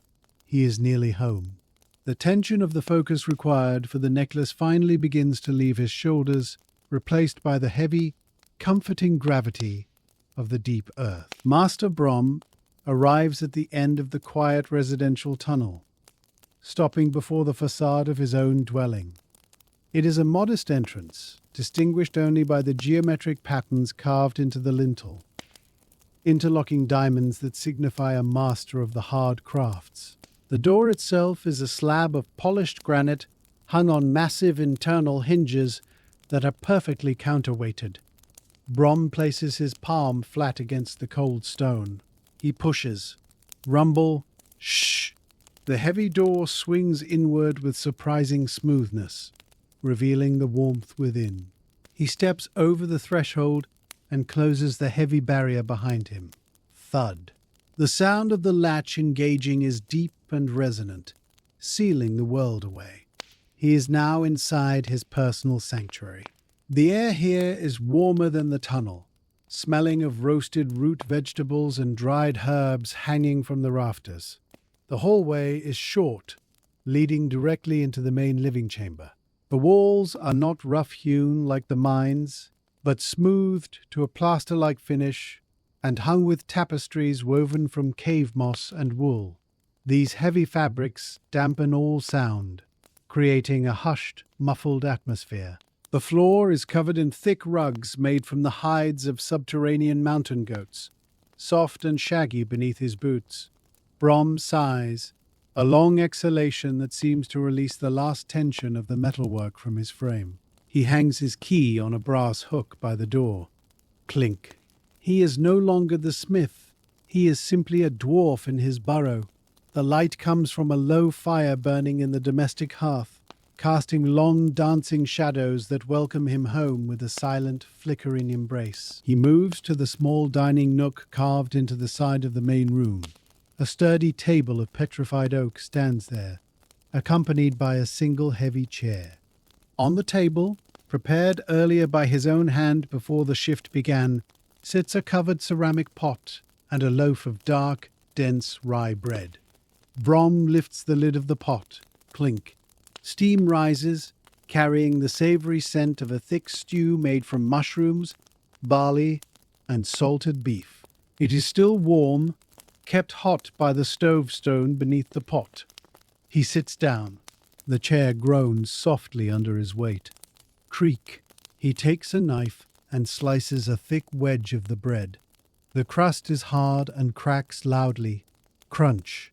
He is nearly home. The tension of the focus required for the necklace finally begins to leave his shoulders, replaced by the heavy, comforting gravity of the deep earth. Master Brom arrives at the end of the quiet residential tunnel, stopping before the facade of his own dwelling. It is a modest entrance, distinguished only by the geometric patterns carved into the lintel, interlocking diamonds that signify a master of the hard crafts. The door itself is a slab of polished granite hung on massive internal hinges that are perfectly counterweighted. Brom places his palm flat against the cold stone. He pushes. Rumble. Shh. The heavy door swings inward with surprising smoothness, revealing the warmth within. He steps over the threshold and closes the heavy barrier behind him. Thud. The sound of the latch engaging is deep and resonant, sealing the world away. He is now inside his personal sanctuary. The air here is warmer than the tunnel, smelling of roasted root vegetables and dried herbs hanging from the rafters. The hallway is short, leading directly into the main living chamber. The walls are not rough-hewn like the mines, but smoothed to a plaster-like finish and hung with tapestries woven from cave moss and wool. These heavy fabrics dampen all sound, creating a hushed, muffled atmosphere. The floor is covered in thick rugs made from the hides of subterranean mountain goats, soft and shaggy beneath his boots. Brom sighs, a long exhalation that seems to release the last tension of the metalwork from his frame. He hangs his key on a brass hook by the door. Clink. He is no longer the smith. He is simply a dwarf in his burrow. The light comes from a low fire burning in the domestic hearth, casting long dancing shadows that welcome him home with a silent, flickering embrace. He moves to the small dining nook carved into the side of the main room. A sturdy table of petrified oak stands there, accompanied by a single heavy chair. On the table, prepared earlier by his own hand before the shift began, sits a covered ceramic pot and a loaf of dark, dense rye bread. Brom lifts the lid of the pot. Clink. Steam rises, carrying the savory scent of a thick stew made from mushrooms, barley, and salted beef. It is still warm, kept hot by the stove stone beneath the pot. He sits down. The chair groans softly under his weight. Creak. He takes a knife and slices a thick wedge of the bread. The crust is hard and cracks loudly. Crunch.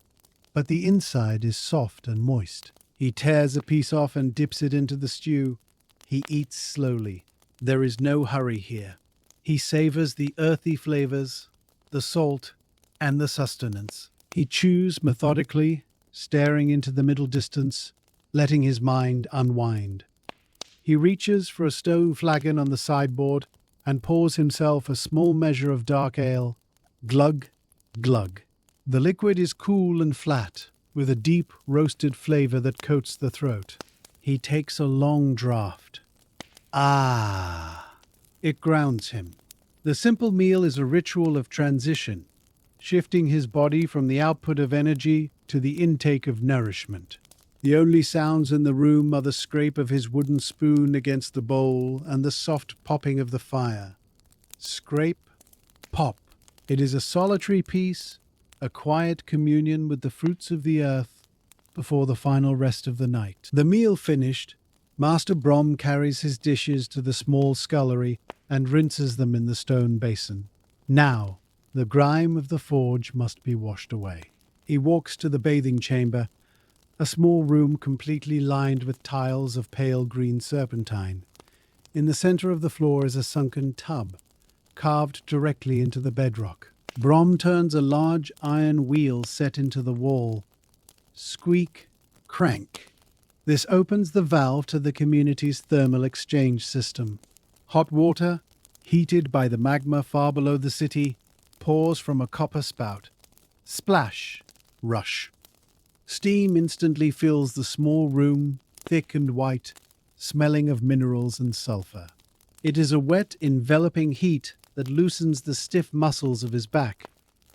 But the inside is soft and moist. He tears a piece off and dips it into the stew. He eats slowly. There is no hurry here. He savors the earthy flavors, the salt, and the sustenance. He chews methodically, staring into the middle distance, letting his mind unwind. He reaches for a stone flagon on the sideboard and pours himself a small measure of dark ale. Glug, glug. The liquid is cool and flat, with a deep, roasted flavor that coats the throat. He takes a long draught. Ah! It grounds him. The simple meal is a ritual of transition, shifting his body from the output of energy to the intake of nourishment. The only sounds in the room are the scrape of his wooden spoon against the bowl and the soft popping of the fire. Scrape, pop. It is a solitary peace, a quiet communion with the fruits of the earth before the final rest of the night. The meal finished, Master Brom carries his dishes to the small scullery and rinses them in the stone basin. Now, the grime of the forge must be washed away. He walks to the bathing chamber, a small room completely lined with tiles of pale green serpentine. In the center of the floor is a sunken tub, carved directly into the bedrock. Brom turns a large iron wheel set into the wall. Squeak, crank. This opens the valve to the community's thermal exchange system. Hot water, heated by the magma far below the city, pours from a copper spout. Splash, rush. Steam instantly fills the small room, thick and white, smelling of minerals and sulfur. It is a wet, enveloping heat that loosens the stiff muscles of his back.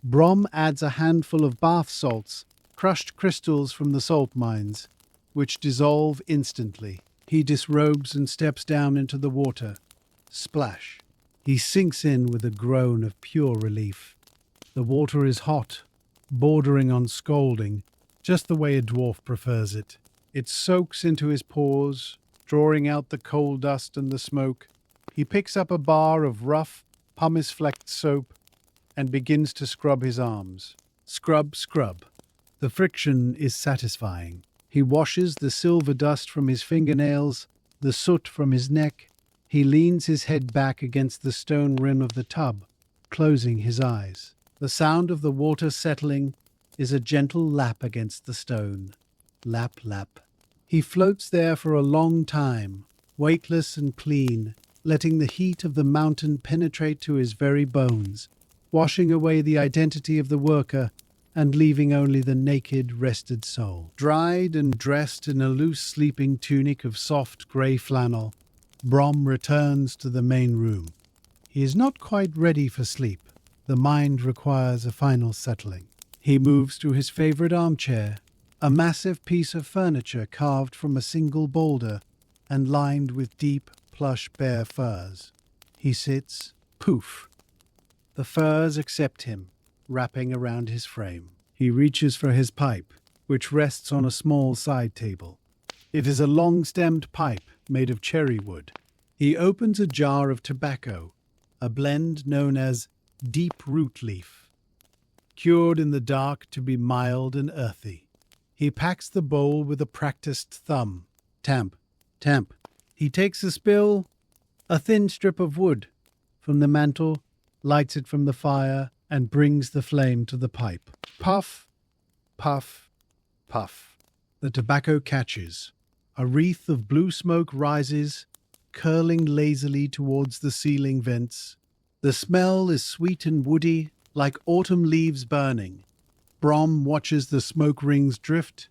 Brom adds a handful of bath salts, crushed crystals from the salt mines, which dissolve instantly. He disrobes and steps down into the water. Splash. He sinks in with a groan of pure relief. The water is hot, bordering on scalding, just the way a dwarf prefers it. It soaks into his pores, drawing out the coal dust and the smoke. He picks up a bar of rough, pumice-flecked soap and begins to scrub his arms. Scrub, scrub. The friction is satisfying. He washes the silver dust from his fingernails, the soot from his neck. He leans his head back against the stone rim of the tub, closing his eyes. The sound of the water settling is a gentle lap against the stone. Lap, lap. He floats there for a long time, weightless and clean, letting the heat of the mountain penetrate to his very bones, washing away the identity of the worker and leaving only the naked, rested soul. Dried and dressed in a loose sleeping tunic of soft grey flannel, Brom returns to the main room. He is not quite ready for sleep. The mind requires a final settling. He moves to his favorite armchair, a massive piece of furniture carved from a single boulder and lined with deep, plush bear furs. He sits, poof. The furs accept him, wrapping around his frame. He reaches for his pipe, which rests on a small side table. It is a long-stemmed pipe made of cherry wood. He opens a jar of tobacco, a blend known as deep root leaf, cured in the dark to be mild and earthy. He packs the bowl with a practiced thumb. Tamp, tamp. He takes a spill, a thin strip of wood, from the mantle, lights it from the fire, and brings the flame to the pipe. Puff, puff, puff. The tobacco catches. A wreath of blue smoke rises, curling lazily towards the ceiling vents. The smell is sweet and woody, like autumn leaves burning. Brom watches the smoke rings drift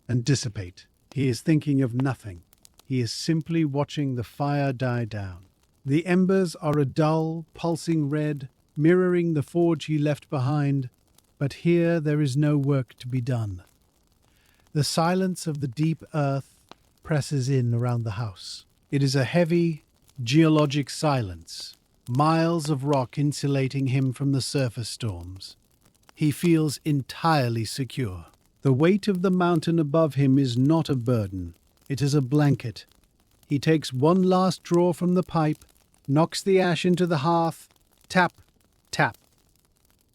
and dissipate. He is thinking of nothing. He is simply watching the fire die down. The embers are a dull, pulsing red, mirroring the forge he left behind, but here there is no work to be done. The silence of the deep earth presses in around the house. It is a heavy, geologic silence, miles of rock insulating him from the surface storms. He feels entirely secure. The weight of the mountain above him is not a burden. It is a blanket. He takes one last draw from the pipe, knocks the ash into the hearth, tap, tap,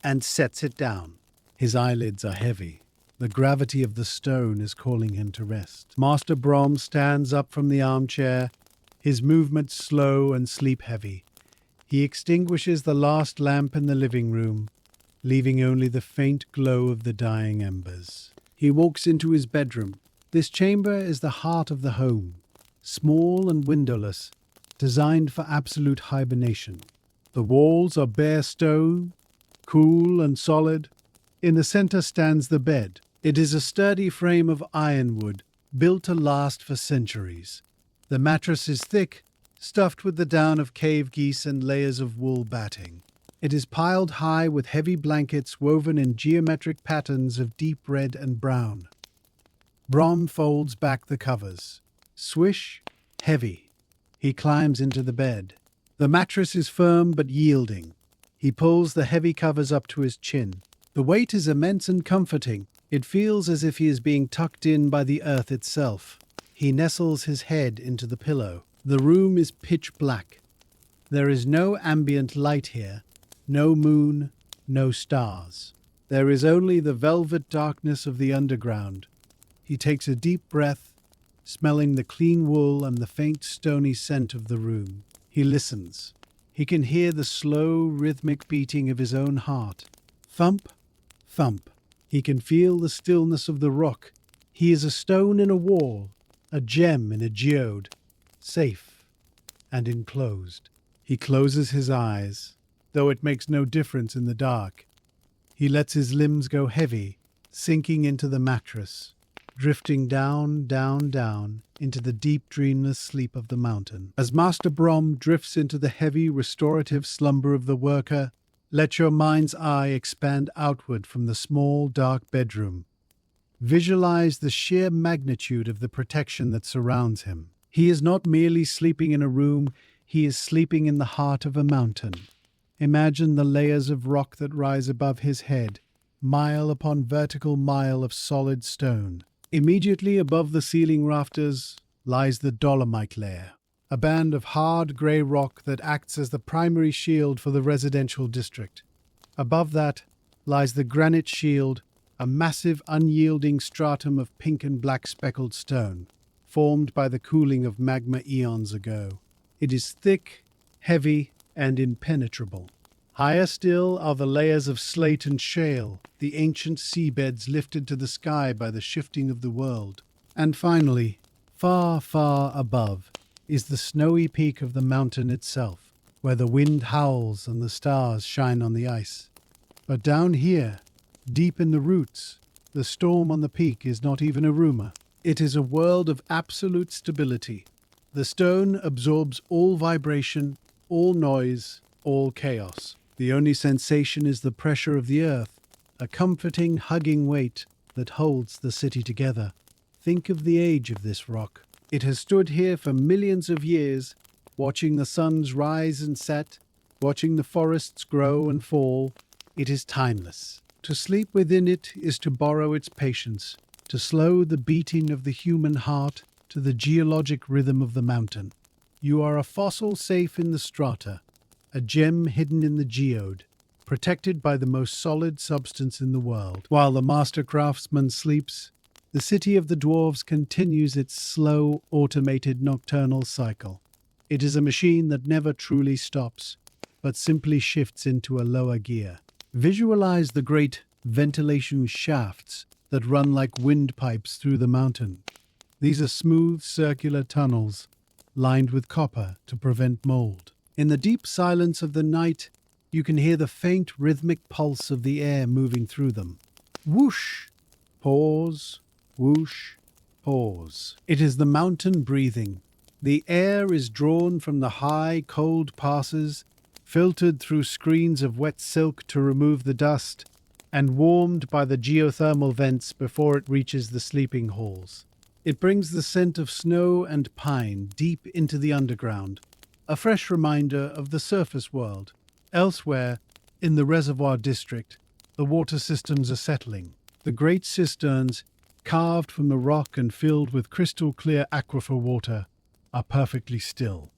and sets it down. His eyelids are heavy. The gravity of the stone is calling him to rest. Master Brom stands up from the armchair, his movements slow and sleep-heavy. He extinguishes the last lamp in the living room, leaving only the faint glow of the dying embers. He walks into his bedroom. This chamber is the heart of the home, small and windowless, designed for absolute hibernation. The walls are bare stone, cool and solid. In the center stands the bed. It is a sturdy frame of ironwood, built to last for centuries. The mattress is thick, stuffed with the down of cave geese and layers of wool batting. It is piled high with heavy blankets woven in geometric patterns of deep red and brown. Brom folds back the covers. Swish, heavy. He climbs into the bed. The mattress is firm but yielding. He pulls the heavy covers up to his chin. The weight is immense and comforting. It feels as if he is being tucked in by the earth itself. He nestles his head into the pillow. The room is pitch black. There is no ambient light here, no moon, no stars. There is only the velvet darkness of the underground. He takes a deep breath, smelling the clean wool and the faint stony scent of the room. He listens. He can hear the slow, rhythmic beating of his own heart. Thump, thump. He can feel the stillness of the rock. He is a stone in a wall, a gem in a geode, safe and enclosed. He closes his eyes, though it makes no difference in the dark. He lets his limbs go heavy, sinking into the mattress, drifting down, down, down into the deep dreamless sleep of the mountain. As Master Brom drifts into the heavy restorative slumber of the worker, let your mind's eye expand outward from the small, dark bedroom. Visualize the sheer magnitude of the protection that surrounds him. He is not merely sleeping in a room, he is sleeping in the heart of a mountain. Imagine the layers of rock that rise above his head, mile upon vertical mile of solid stone. Immediately above the ceiling rafters lies the dolomite layer, a band of hard grey rock that acts as the primary shield for the residential district. Above that lies the granite shield, a massive unyielding stratum of pink and black speckled stone, formed by the cooling of magma eons ago. It is thick, heavy, and impenetrable. Higher still are the layers of slate and shale, the ancient seabeds lifted to the sky by the shifting of the world. And finally, far, far above, is the snowy peak of the mountain itself, where the wind howls and the stars shine on the ice. But down here, deep in the roots, the storm on the peak is not even a rumor. It is a world of absolute stability. The stone absorbs all vibration, all noise, all chaos. The only sensation is the pressure of the earth, a comforting, hugging weight that holds the city together. Think of the age of this rock. It has stood here for millions of years, watching the suns rise and set, watching the forests grow and fall. It is timeless. To sleep within it is to borrow its patience, to slow the beating of the human heart to the geologic rhythm of the mountain. You are a fossil safe in the strata, a gem hidden in the geode, protected by the most solid substance in the world. While the master craftsman sleeps, the city of the dwarves continues its slow, automated nocturnal cycle. It is a machine that never truly stops, but simply shifts into a lower gear. Visualize the great ventilation shafts that run like windpipes through the mountain. These are smooth, circular tunnels, lined with copper to prevent mold. In the deep silence of the night, you can hear the faint rhythmic pulse of the air moving through them. Whoosh! Pause. Whoosh! Pause. It is the mountain breathing. The air is drawn from the high, cold passes, filtered through screens of wet silk to remove the dust, and warmed by the geothermal vents before it reaches the sleeping halls. It brings the scent of snow and pine deep into the underground, a fresh reminder of the surface world. Elsewhere, in the reservoir district, the water systems are settling. The great cisterns, carved from the rock and filled with crystal-clear aquifer water, are perfectly still.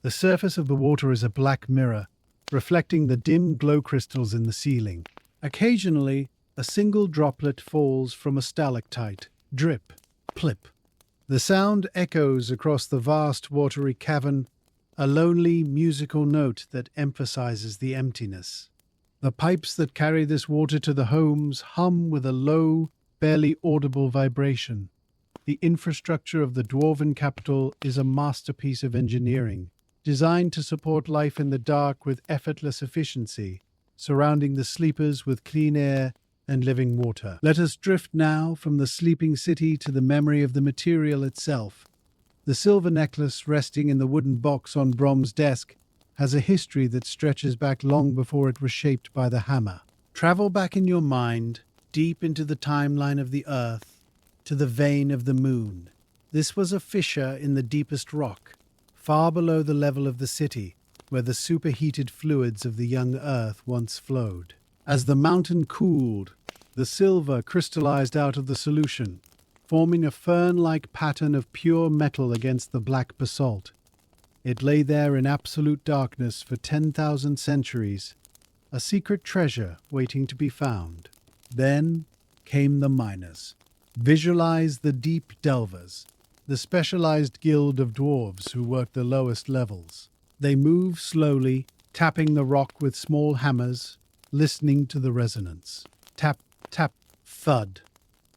The surface of the water is a black mirror, reflecting the dim glow crystals in the ceiling. Occasionally, a single droplet falls from a stalactite. Drip, plip. The sound echoes across the vast watery cavern, a lonely musical note that emphasizes the emptiness. The pipes that carry this water to the homes hum with a low, barely audible vibration. The infrastructure of the dwarven capital is a masterpiece of engineering, designed to support life in the dark with effortless efficiency, surrounding the sleepers with clean air and living water. Let us drift now from the sleeping city to the memory of the material itself. The silver necklace resting in the wooden box on Brom's desk has a history that stretches back long before it was shaped by the hammer. Travel back in your mind, deep into the timeline of the Earth, to the vein of the Moon. This was a fissure in the deepest rock, far below the level of the city, where the superheated fluids of the young Earth once flowed. As the mountain cooled, the silver crystallized out of the solution, forming a fern-like pattern of pure metal against the black basalt. It lay there in absolute darkness for 10,000 centuries, a secret treasure waiting to be found. Then came the miners. Visualize the deep delvers, the specialized guild of dwarves who work the lowest levels. They move slowly, tapping the rock with small hammers, listening to the resonance. Tap, tap, thud.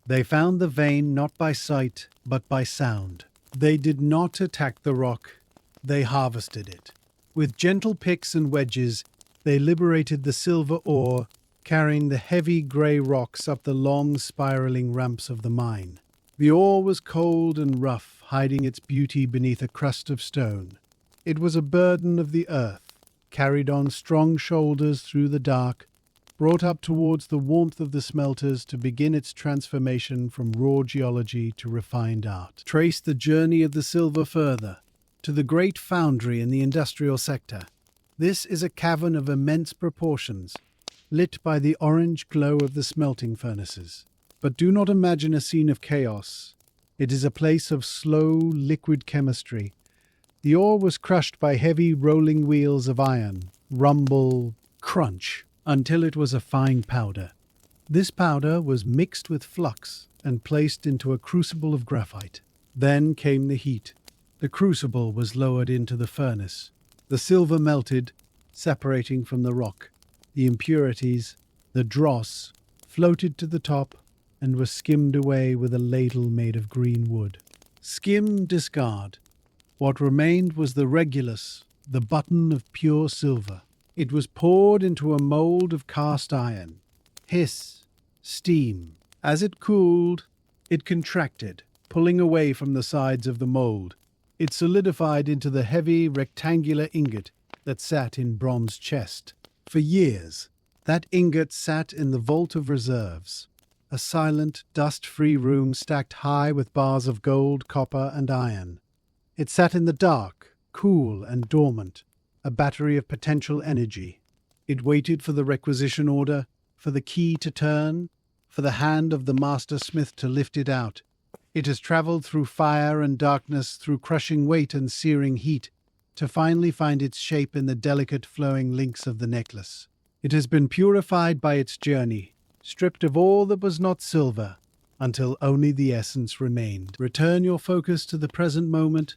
They found the vein not by sight, but by sound. They did not attack the rock, they harvested it. With gentle picks and wedges, they liberated the silver ore, carrying the heavy grey rocks up the long spiraling ramps of the mine. The ore was cold and rough, hiding its beauty beneath a crust of stone. It was a burden of the earth, carried on strong shoulders through the dark, brought up towards the warmth of the smelters to begin its transformation from raw geology to refined art. Trace the journey of the silver further, to the great foundry in the industrial sector. This is a cavern of immense proportions, lit by the orange glow of the smelting furnaces. But do not imagine a scene of chaos. It is a place of slow, liquid chemistry. The ore was crushed by heavy rolling wheels of iron, rumble, crunch, until it was a fine powder. This powder was mixed with flux and placed into a crucible of graphite. Then came the heat. The crucible was lowered into the furnace. The silver melted, separating from the rock. The impurities, the dross, floated to the top and were skimmed away with a ladle made of green wood. Skim, discard. What remained was the regulus, the button of pure silver. It was poured into a mold of cast iron. Hiss, steam. As it cooled, it contracted, pulling away from the sides of the mold. It solidified into the heavy, rectangular ingot that sat in Brom's chest. For years, that ingot sat in the vault of reserves, a silent, dust-free room stacked high with bars of gold, copper, and iron. It sat in the dark, cool and dormant, a battery of potential energy. It waited for the requisition order, for the key to turn, for the hand of the master smith to lift it out. It has traveled through fire and darkness, through crushing weight and searing heat, to finally find its shape in the delicate flowing links of the necklace. It has been purified by its journey, stripped of all that was not silver, until only the essence remained. Return your focus to the present moment,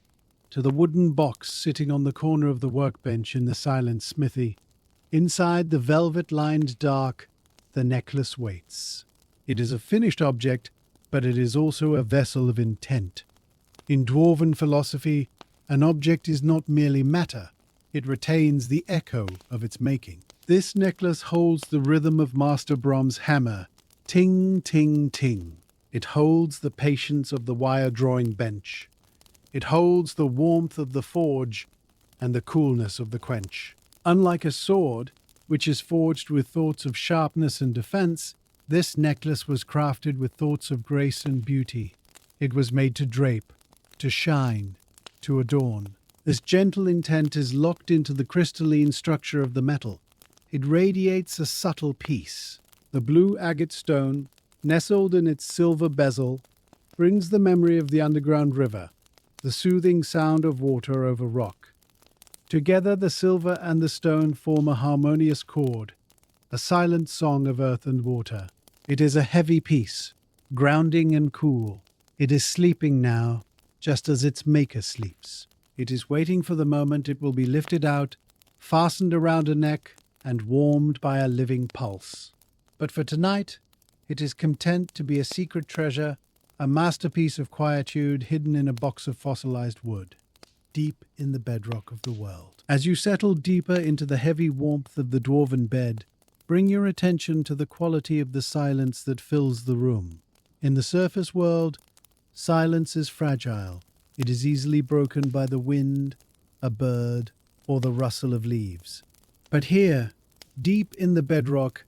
to the wooden box sitting on the corner of the workbench in the silent smithy. Inside the velvet-lined dark, the necklace waits. It is a finished object, but it is also a vessel of intent. In dwarven philosophy, an object is not merely matter, it retains the echo of its making. This necklace holds the rhythm of Master Brom's hammer, ting, ting, ting. It holds the patience of the wire-drawing bench. It holds the warmth of the forge and the coolness of the quench. Unlike a sword, which is forged with thoughts of sharpness and defense, this necklace was crafted with thoughts of grace and beauty. It was made to drape, to shine, to adorn. This gentle intent is locked into the crystalline structure of the metal. It radiates a subtle peace. The blue agate stone, nestled in its silver bezel, brings the memory of the underground river, the soothing sound of water over rock. Together the silver and the stone form a harmonious chord, a silent song of earth and water. It is a heavy piece, grounding and cool. It is sleeping now, just as its maker sleeps. It is waiting for the moment it will be lifted out, fastened around a neck, and warmed by a living pulse. But for tonight, it is content to be a secret treasure, a masterpiece of quietude hidden in a box of fossilized wood, deep in the bedrock of the world. As you settle deeper into the heavy warmth of the dwarven bed, bring your attention to the quality of the silence that fills the room. In the surface world, silence is fragile. It is easily broken by the wind, a bird, or the rustle of leaves. But here, deep in the bedrock,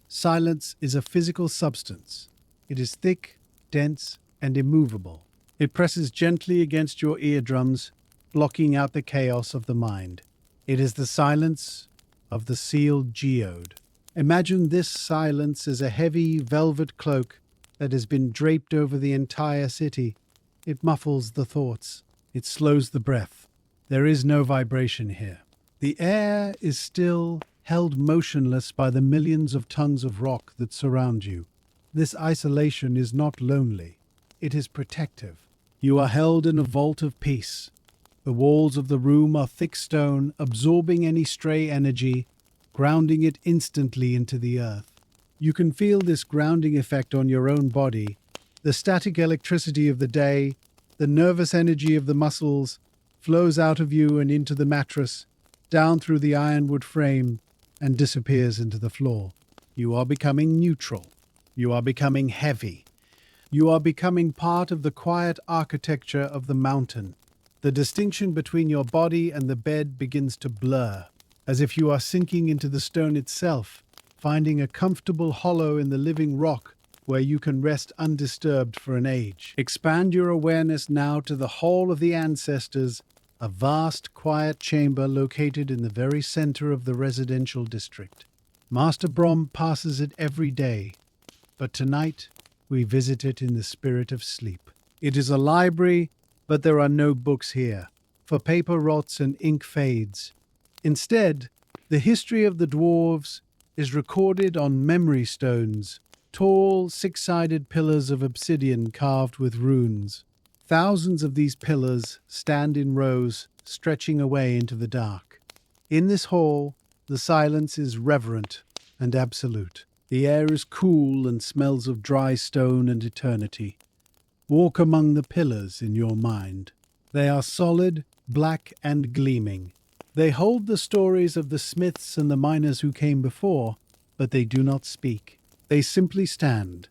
silence is a physical substance. It is thick, dense, and immovable. It presses gently against your eardrums, blocking out the chaos of the mind. It is the silence of the sealed geode. Imagine this silence as a heavy velvet cloak that has been draped over the entire city. It muffles the thoughts. It slows the breath. There is no vibration here. The air is still, held motionless by the millions of tons of rock that surround you. This isolation is not lonely. It is protective. You are held in a vault of peace. The walls of the room are thick stone, absorbing any stray energy, grounding it instantly into the earth. You can feel this grounding effect on your own body, the static electricity of the day, the nervous energy of the muscles, flows out of you and into the mattress, down through the ironwood frame, and disappears into the floor. You are becoming neutral. You are becoming heavy. You are becoming part of the quiet architecture of the mountain. The distinction between your body and the bed begins to blur, as if you are sinking into the stone itself, finding a comfortable hollow in the living rock where you can rest undisturbed for an age. Expand your awareness now to the Hall of the Ancestors, a vast, quiet chamber located in the very center of the residential district. Master Brom passes it every day, but tonight we visit it in the spirit of sleep. It is a library, but there are no books here, for paper rots and ink fades. Instead, the history of the dwarves is recorded on memory stones, tall, six-sided pillars of obsidian carved with runes. Thousands of these pillars stand in rows, stretching away into the dark. In this hall, the silence is reverent and absolute. The air is cool and smells of dry stone and eternity. Walk among the pillars in your mind. They are solid, black, and gleaming. They hold the stories of the smiths and the miners who came before, but they do not speak. They simply stand.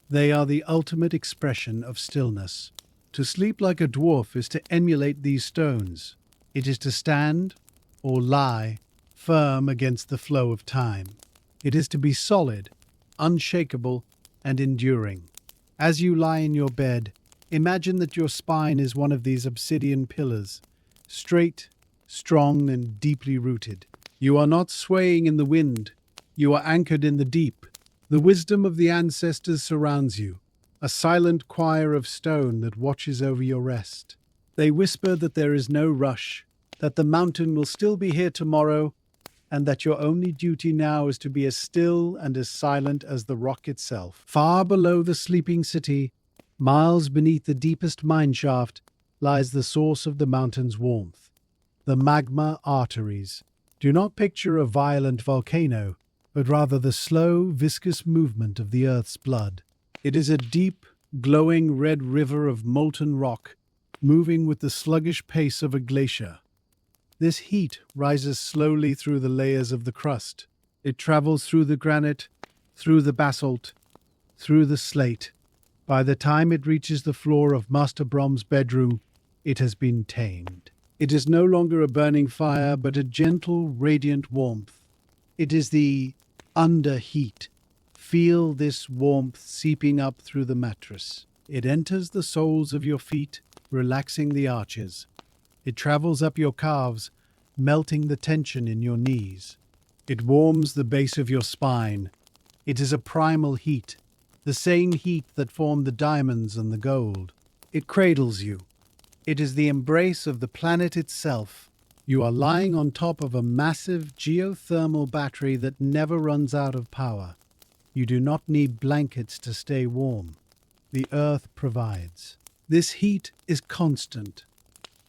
They are the ultimate expression of stillness. To sleep like a dwarf is to emulate these stones. It is to stand, or lie, firm against the flow of time. It is to be solid, unshakable, and enduring. As you lie in your bed, imagine that your spine is one of these obsidian pillars, straight, strong, and deeply rooted. You are not swaying in the wind. You are anchored in the deep. The wisdom of the ancestors surrounds you, a silent choir of stone that watches over your rest. They whisper that there is no rush, that the mountain will still be here tomorrow, and that your only duty now is to be as still and as silent as the rock itself. Far below the sleeping city, miles beneath the deepest mine shaft, lies the source of the mountain's warmth. The magma arteries. Do not picture a violent volcano, but rather the slow, viscous movement of the earth's blood. It is a deep, glowing red river of molten rock, moving with the sluggish pace of a glacier. This heat rises slowly through the layers of the crust. It travels through the granite, through the basalt, through the slate. By the time it reaches the floor of Master Brom's bedroom, it has been tamed. It is no longer a burning fire, but a gentle, radiant warmth. It is the underheat. Feel this warmth seeping up through the mattress. It enters the soles of your feet, relaxing the arches. It travels up your calves, melting the tension in your knees. It warms the base of your spine. It is a primal heat, the same heat that formed the diamonds and the gold. It cradles you. It is the embrace of the planet itself. You are lying on top of a massive geothermal battery that never runs out of power. You do not need blankets to stay warm. The earth provides. This heat is constant.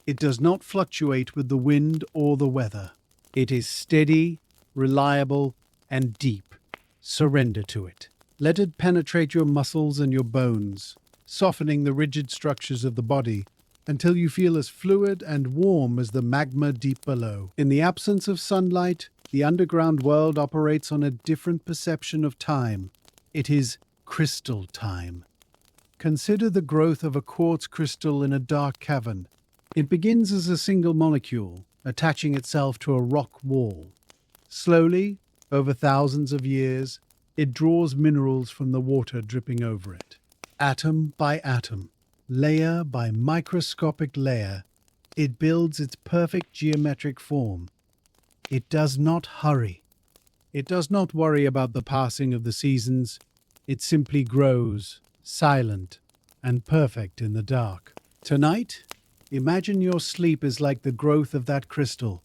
It does not fluctuate with the wind or the weather. It is steady, reliable, and deep. Surrender to it. Let it penetrate your muscles and your bones, softening the rigid structures of the body until you feel as fluid and warm as the magma deep below. In the absence of sunlight, the underground world operates on a different perception of time. It is crystal time. Consider the growth of a quartz crystal in a dark cavern. It begins as a single molecule, attaching itself to a rock wall. Slowly, over thousands of years, it draws minerals from the water dripping over it. Atom by atom, layer by microscopic layer, it builds its perfect geometric form. It does not hurry. It does not worry about the passing of the seasons. It simply grows, silent and perfect in the dark. Tonight, imagine your sleep is like the growth of that crystal.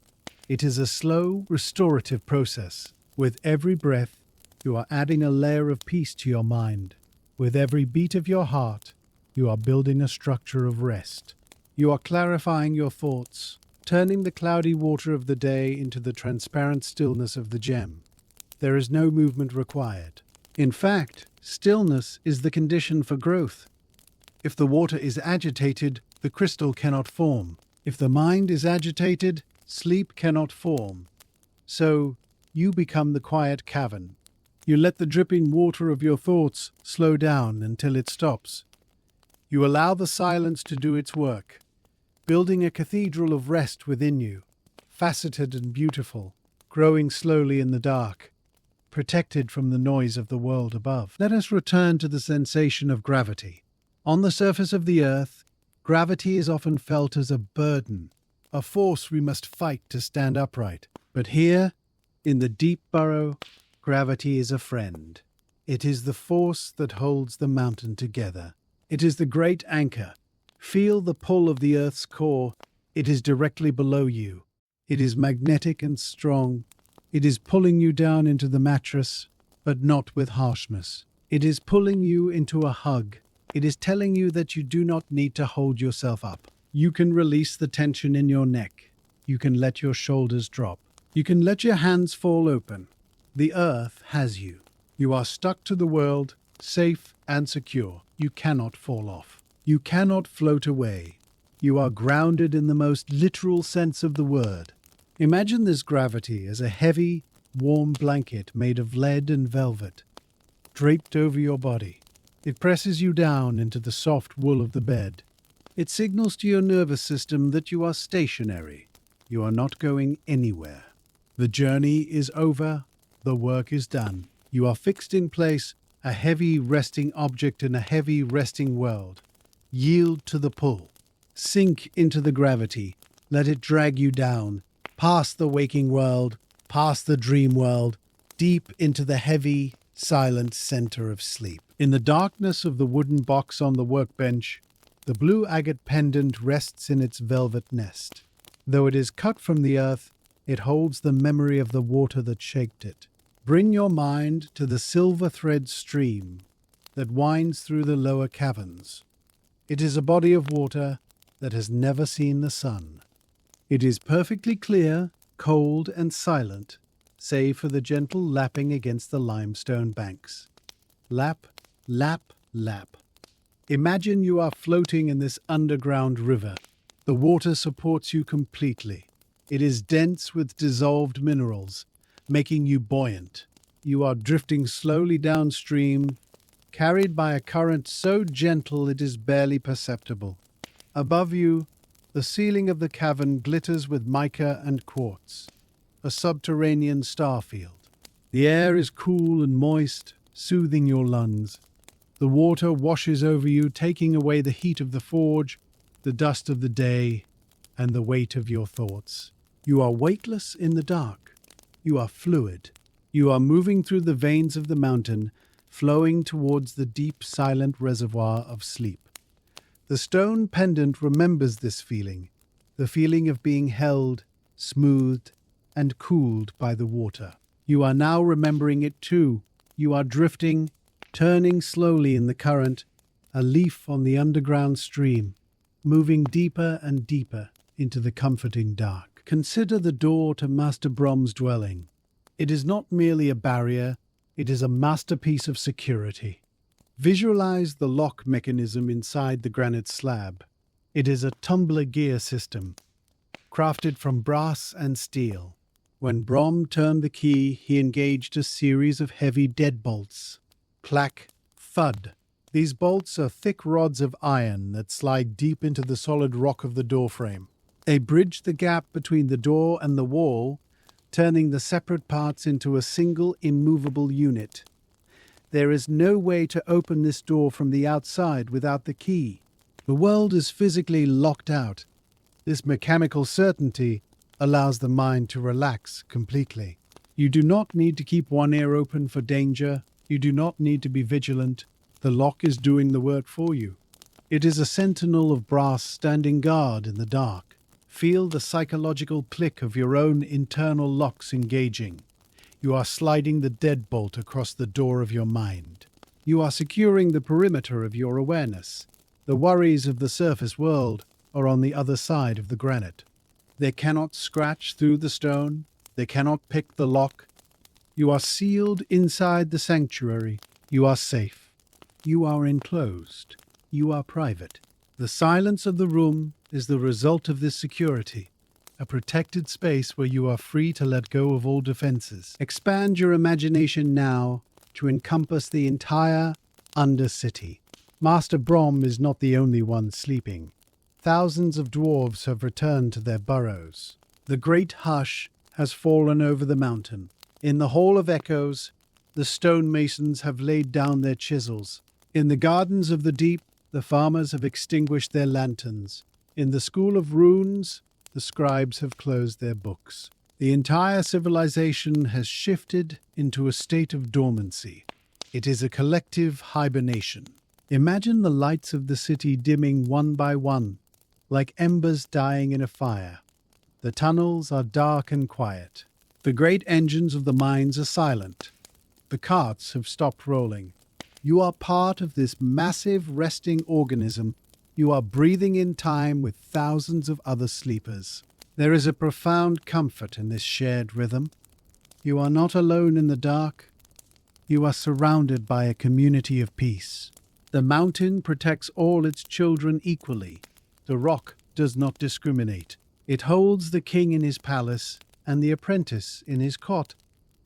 It is a slow, restorative process. With every breath, you are adding a layer of peace to your mind. With every beat of your heart, you are building a structure of rest. You are clarifying your thoughts, turning the cloudy water of the day into the transparent stillness of the gem. There is no movement required. In fact, stillness is the condition for growth. If the water is agitated, the crystal cannot form. If the mind is agitated, sleep cannot form. So, you become the quiet cavern. You let the dripping water of your thoughts slow down until it stops. You allow the silence to do its work, building a cathedral of rest within you, faceted and beautiful, growing slowly in the dark, protected from the noise of the world above. Let us return to the sensation of gravity. On the surface of the earth, gravity is often felt as a burden, a force we must fight to stand upright. But here, in the deep burrow, gravity is a friend. It is the force that holds the mountain together. It is the great anchor. Feel the pull of the earth's core. It is directly below you. It is magnetic and strong. It is pulling you down into the mattress, but not with harshness. It is pulling you into a hug. It is telling you that you do not need to hold yourself up. You can release the tension in your neck. You can let your shoulders drop. You can let your hands fall open. The earth has you. You are stuck to the world, safe and secure. You cannot fall off. You cannot float away. You are grounded in the most literal sense of the word. Imagine this gravity as a heavy, warm blanket made of lead and velvet, draped over your body. It presses you down into the soft wool of the bed. It signals to your nervous system that you are stationary. You are not going anywhere. The journey is over. The work is done. You are fixed in place, a heavy resting object in a heavy resting world. Yield to the pull. Sink into the gravity. Let it drag you down, past the waking world, past the dream world, deep into the heavy, silent center of sleep. In the darkness of the wooden box on the workbench, the blue agate pendant rests in its velvet nest. Though it is cut from the earth, it holds the memory of the water that shaped it. Bring your mind to the silver thread stream that winds through the lower caverns. It is a body of water that has never seen the sun. It is perfectly clear, cold and silent, save for the gentle lapping against the limestone banks. Lap, lap, lap. Imagine you are floating in this underground river. The water supports you completely. It is dense with dissolved minerals, making you buoyant. You are drifting slowly downstream, carried by a current so gentle it is barely perceptible. Above you, the ceiling of the cavern glitters with mica and quartz, a subterranean starfield. The air is cool and moist, soothing your lungs. The water washes over you, taking away the heat of the forge, the dust of the day, and the weight of your thoughts. You are weightless in the dark. You are fluid. You are moving through the veins of the mountain, flowing towards the deep, silent reservoir of sleep. The stone pendant remembers this feeling, the feeling of being held, smoothed, and cooled by the water. You are now remembering it too. You are drifting, turning slowly in the current, a leaf on the underground stream, moving deeper and deeper into the comforting dark. Consider the door to Master Brom's dwelling. It is not merely a barrier, it is a masterpiece of security. Visualize the lock mechanism inside the granite slab. It is a tumbler gear system, crafted from brass and steel. When Brom turned the key, he engaged a series of heavy deadbolts. Clack, thud. These bolts are thick rods of iron that slide deep into the solid rock of the doorframe. They bridge the gap between the door and the wall, turning the separate parts into a single immovable unit. There is no way to open this door from the outside without the key. The world is physically locked out. This mechanical certainty allows the mind to relax completely. You do not need to keep one ear open for danger. You do not need to be vigilant. The lock is doing the work for you. It is a sentinel of brass standing guard in the dark. Feel the psychological click of your own internal locks engaging. You are sliding the deadbolt across the door of your mind. You are securing the perimeter of your awareness. The worries of the surface world are on the other side of the granite. They cannot scratch through the stone. They cannot pick the lock. You are sealed inside the sanctuary. You are safe. You are enclosed. You are private. The silence of the room is the result of this security, a protected space where you are free to let go of all defenses. Expand your imagination now to encompass the entire Undercity. Master Brom is not the only one sleeping. Thousands of dwarves have returned to their burrows. The great hush has fallen over the mountain. In the Hall of Echoes, the stonemasons have laid down their chisels. In the gardens of the deep, the farmers have extinguished their lanterns. In the School of Runes, the scribes have closed their books. The entire civilization has shifted into a state of dormancy. It is a collective hibernation. Imagine the lights of the city dimming one by one, like embers dying in a fire. The tunnels are dark and quiet. The great engines of the mines are silent. The carts have stopped rolling. You are part of this massive resting organism. You are breathing in time with thousands of other sleepers. There is a profound comfort in this shared rhythm. You are not alone in the dark. You are surrounded by a community of peace. The mountain protects all its children equally. The rock does not discriminate. It holds the king in his palace and the apprentice in his cot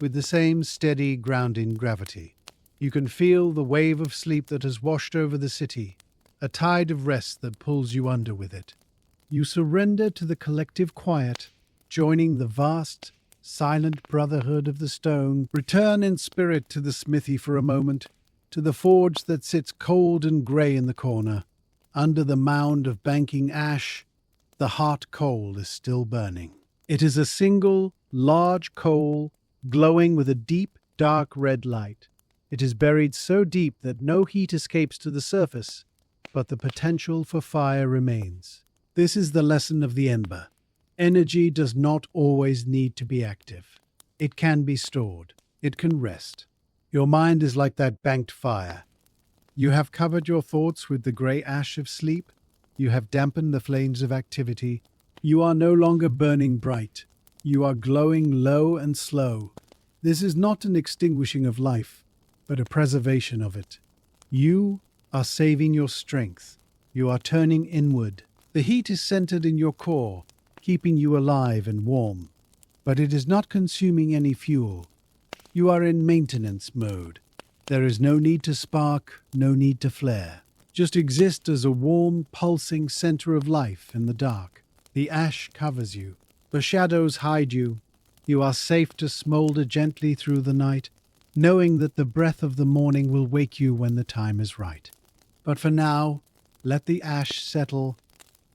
with the same steady, grounding gravity. You can feel the wave of sleep that has washed over the city, a tide of rest that pulls you under with it. You surrender to the collective quiet, joining the vast, silent brotherhood of the stone. Return in spirit to the smithy for a moment, to the forge that sits cold and grey in the corner. Under the mound of banking ash, the hot coal is still burning. It is a single, large coal, glowing with a deep, dark red light. It is buried so deep that no heat escapes to the surface, but the potential for fire remains. This is the lesson of the ember. Energy does not always need to be active. It can be stored. It can rest. Your mind is like that banked fire. You have covered your thoughts with the grey ash of sleep. You have dampened the flames of activity. You are no longer burning bright. You are glowing low and slow. This is not an extinguishing of life, but a preservation of it. You are saving your strength. You are turning inward. The heat is centered in your core, keeping you alive and warm. But it is not consuming any fuel. You are in maintenance mode. There is no need to spark, no need to flare. Just exist as a warm, pulsing center of life in the dark. The ash covers you. The shadows hide you. You are safe to smolder gently through the night, knowing that the breath of the morning will wake you when the time is right. But for now, let the ash settle.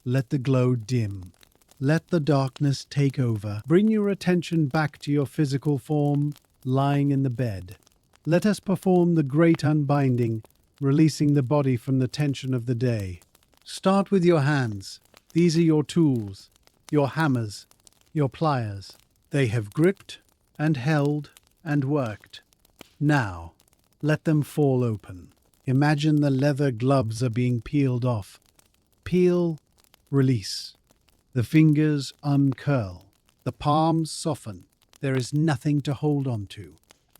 Let the glow dim. Let the darkness take over. Bring your attention back to your physical form, lying in the bed. Let us perform the great unbinding, releasing the body from the tension of the day. Start with your hands. These are your tools, your hammers, your pliers. They have gripped and held and worked. Now, let them fall open. Imagine the leather gloves are being peeled off. Peel, release. The fingers uncurl. The palms soften. There is nothing to hold on to.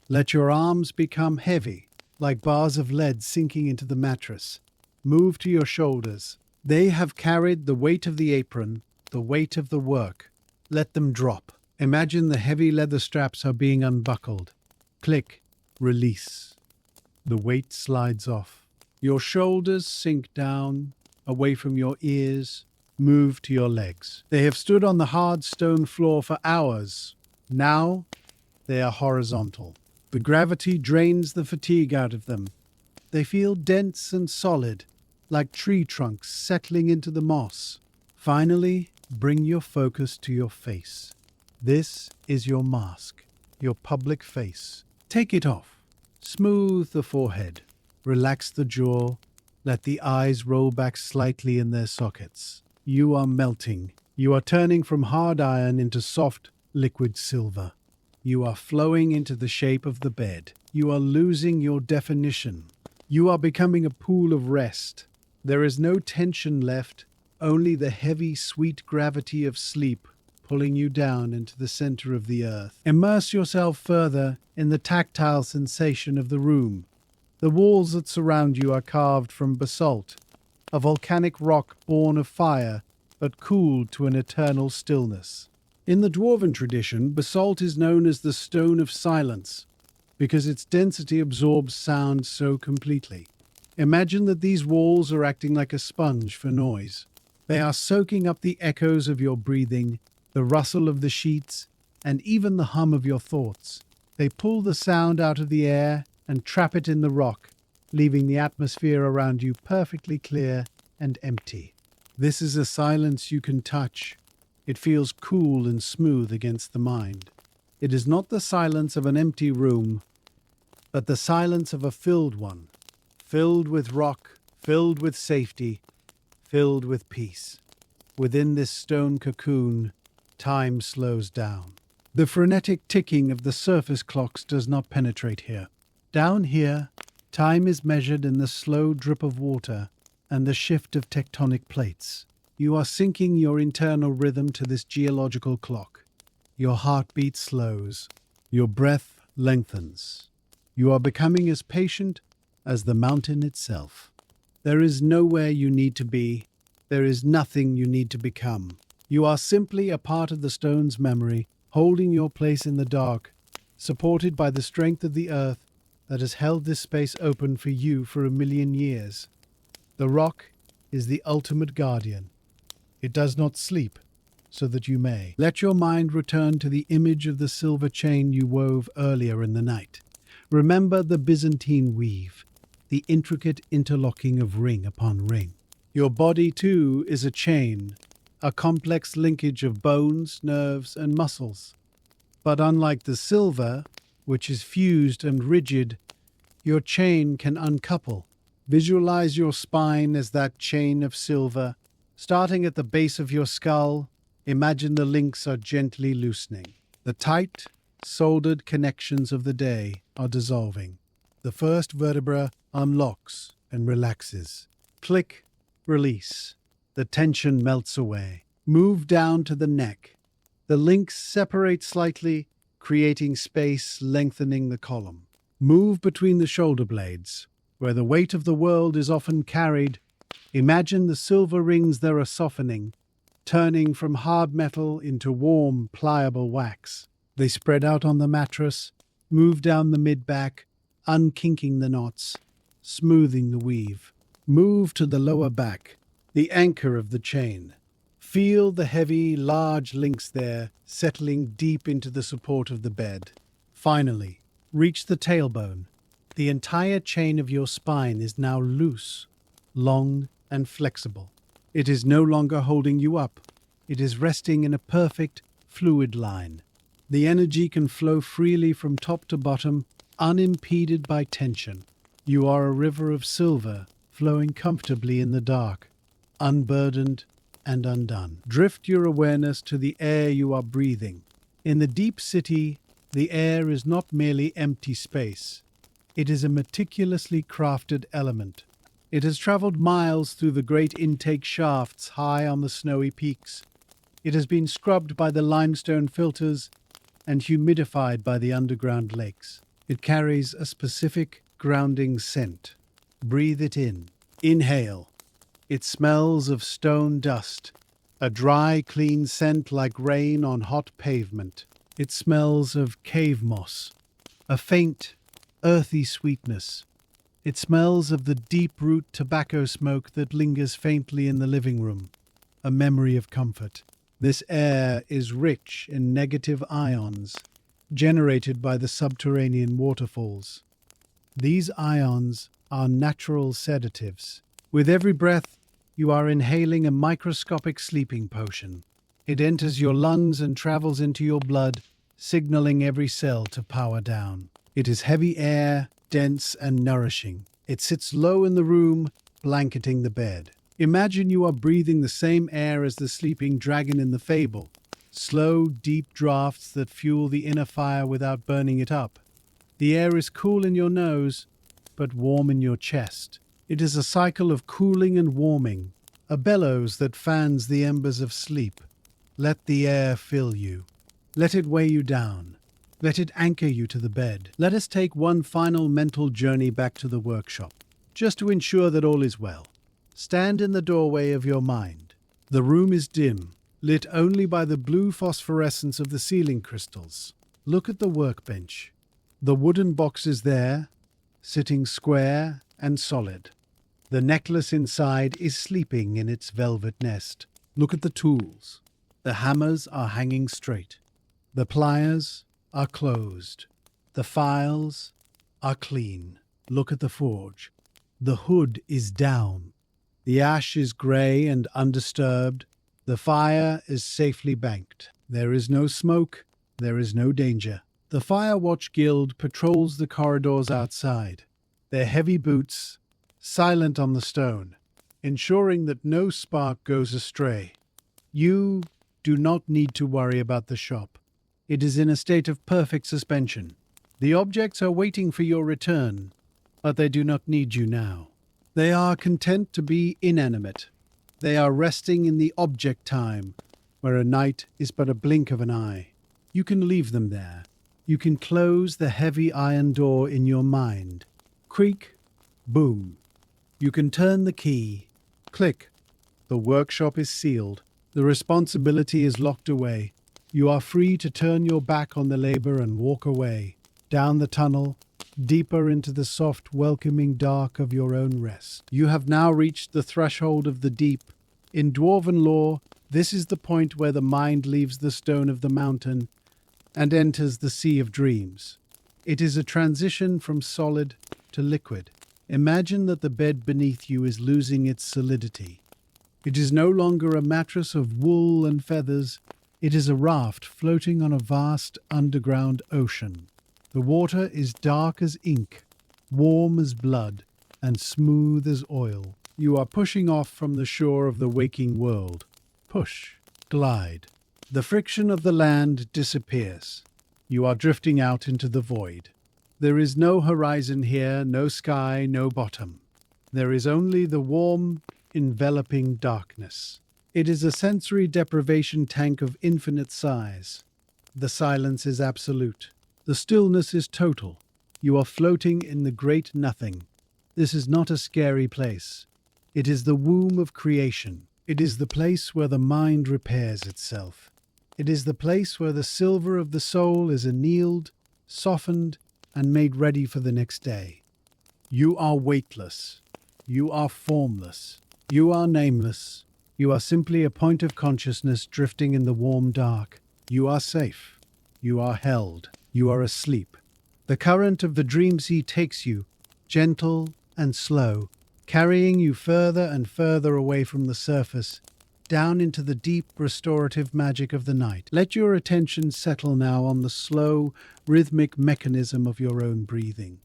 Let your arms become heavy, like bars of lead sinking into the mattress. Move to your shoulders. They have carried the weight of the apron, the weight of the work. Let them drop. Imagine the heavy leather straps are being unbuckled. Click, release. The weight slides off. Your shoulders sink down, away from your ears, move to your legs. They have stood on the hard stone floor for hours. Now they are horizontal. The gravity drains the fatigue out of them. They feel dense and solid, like tree trunks settling into the moss. Finally, bring your focus to your face. This is your mask, your public face. Take it off. Smooth the forehead. Relax the jaw. Let the eyes roll back slightly in their sockets. You are melting. You are turning from hard iron into soft, liquid silver. You are flowing into the shape of the bed. You are losing your definition. You are becoming a pool of rest. There is no tension left, only the heavy, sweet gravity of sleep pulling you down into the center of the earth. Immerse yourself further in the tactile sensation of the room. The walls that surround you are carved from basalt, a volcanic rock born of fire but cooled to an eternal stillness. In the dwarven tradition, basalt is known as the stone of silence because its density absorbs sound so completely. Imagine that these walls are acting like a sponge for noise. They are soaking up the echoes of your breathing, the rustle of the sheets, and even the hum of your thoughts. They pull the sound out of the air and trap it in the rock, leaving the atmosphere around you perfectly clear and empty. This is a silence you can touch. It feels cool and smooth against the mind. It is not the silence of an empty room, but the silence of a filled one, filled with rock, filled with safety, filled with peace. Within this stone cocoon, time slows down. The frenetic ticking of the surface clocks does not penetrate here. Down here, time is measured in the slow drip of water and the shift of tectonic plates. You are syncing your internal rhythm to this geological clock. Your heartbeat slows. Your breath lengthens. You are becoming as patient as the mountain itself. There is nowhere you need to be. There is nothing you need to become. You are simply a part of the stone's memory, holding your place in the dark, supported by the strength of the earth that has held this space open for you for 1,000,000 years. The rock is the ultimate guardian. It does not sleep, so that you may. Let your mind return to the image of the silver chain you wove earlier in the night. Remember the Byzantine weave, the intricate interlocking of ring upon ring. Your body, too, is a chain, a complex linkage of bones, nerves, and muscles. But unlike the silver, which is fused and rigid, your chain can uncouple. Visualize your spine as that chain of silver. Starting at the base of your skull, imagine the links are gently loosening. The tight, soldered connections of the day are dissolving. The first vertebra unlocks and relaxes. Click, release. The tension melts away. Move down to the neck. The links separate slightly, creating space, lengthening the column. Move between the shoulder blades. Where the weight of the world is often carried, imagine the silver rings there are softening, turning from hard metal into warm, pliable wax. They spread out on the mattress, move down the mid-back, unkinking the knots, smoothing the weave. Move to the lower back, the anchor of the chain. Feel the heavy, large links there, settling deep into the support of the bed. Finally, reach the tailbone. The entire chain of your spine is now loose, long, and flexible. It is no longer holding you up. It is resting in a perfect, fluid line. The energy can flow freely from top to bottom, unimpeded by tension. You are a river of silver, flowing comfortably in the dark, unburdened and undone. Drift your awareness to the air you are breathing. In the deep city, the air is not merely empty space. It is a meticulously crafted element. It has traveled miles through the great intake shafts high on the snowy peaks. It has been scrubbed by the limestone filters and humidified by the underground lakes. It carries a specific grounding scent. Breathe it in. Inhale. It smells of stone dust, a dry, clean scent like rain on hot pavement. It smells of cave moss, a faint, earthy sweetness. It smells of the deep-root tobacco smoke that lingers faintly in the living room. a memory of comfort. This air is rich in negative ions generated by the subterranean waterfalls. These ions are natural sedatives. With every breath, you are inhaling a microscopic sleeping potion. It enters your lungs and travels into your blood, signaling every cell to power down. It is heavy air, dense and nourishing. It sits low in the room, blanketing the bed. Imagine you are breathing the same air as the sleeping dragon in the fable. Slow, deep drafts that fuel the inner fire without burning it up. The air is cool in your nose, but warm in your chest. It is a cycle of cooling and warming, a bellows that fans the embers of sleep. Let the air fill you. Let it weigh you down. Let it anchor you to the bed. Let us take one final mental journey back to the workshop, just to ensure that all is well. Stand in the doorway of your mind. The room is dim, lit only by the blue phosphorescence of the ceiling crystals. Look at the workbench. The wooden box is there, sitting square and solid. The necklace inside is sleeping in its velvet nest. Look at the tools. The hammers are hanging straight. The pliers are closed. The files are clean. Look at the forge. The hood is down. The ash is grey and undisturbed. The fire is safely banked. There is no smoke. There is no danger. The Fire Watch Guild patrols the corridors outside, their heavy boots silent on the stone, ensuring that no spark goes astray. You do not need to worry about the shop. It is in a state of perfect suspension. The objects are waiting for your return, but they do not need you now. They are content to be inanimate. They are resting in the object time, where a night is but a blink of an eye. You can leave them there. You can close the heavy iron door in your mind. Creak, boom. You can turn the key. Click. The workshop is sealed. The responsibility is locked away. You are free to turn your back on the labor and walk away, down the tunnel, deeper into the soft, welcoming dark of your own rest. You have now reached the threshold of the deep. In Dwarven lore, this is the point where the mind leaves the stone of the mountain and enters the sea of dreams. It is a transition from solid to liquid. Imagine that the bed beneath you is losing its solidity. It is no longer a mattress of wool and feathers. It is a raft floating on a vast underground ocean. The water is dark as ink, warm as blood, and smooth as oil. You are pushing off from the shore of the waking world. Push, glide. The friction of the land disappears. You are drifting out into the void. There is no horizon here, no sky, no bottom. There is only the warm, enveloping darkness. It is a sensory deprivation tank of infinite size. The silence is absolute. The stillness is total. You are floating in the great nothing. This is not a scary place. It is the womb of creation. It is the place where the mind repairs itself. It is the place where the silver of the soul is annealed, softened, and made ready for the next day. You are weightless. You are formless. You are nameless. You are simply a point of consciousness drifting in the warm dark. You are safe. You are held. You are asleep. The current of the dream sea takes you, gentle and slow, carrying you further and further away from the surface, down into the deep restorative magic of the night. Let your attention settle now on the slow, rhythmic mechanism of your own breathing.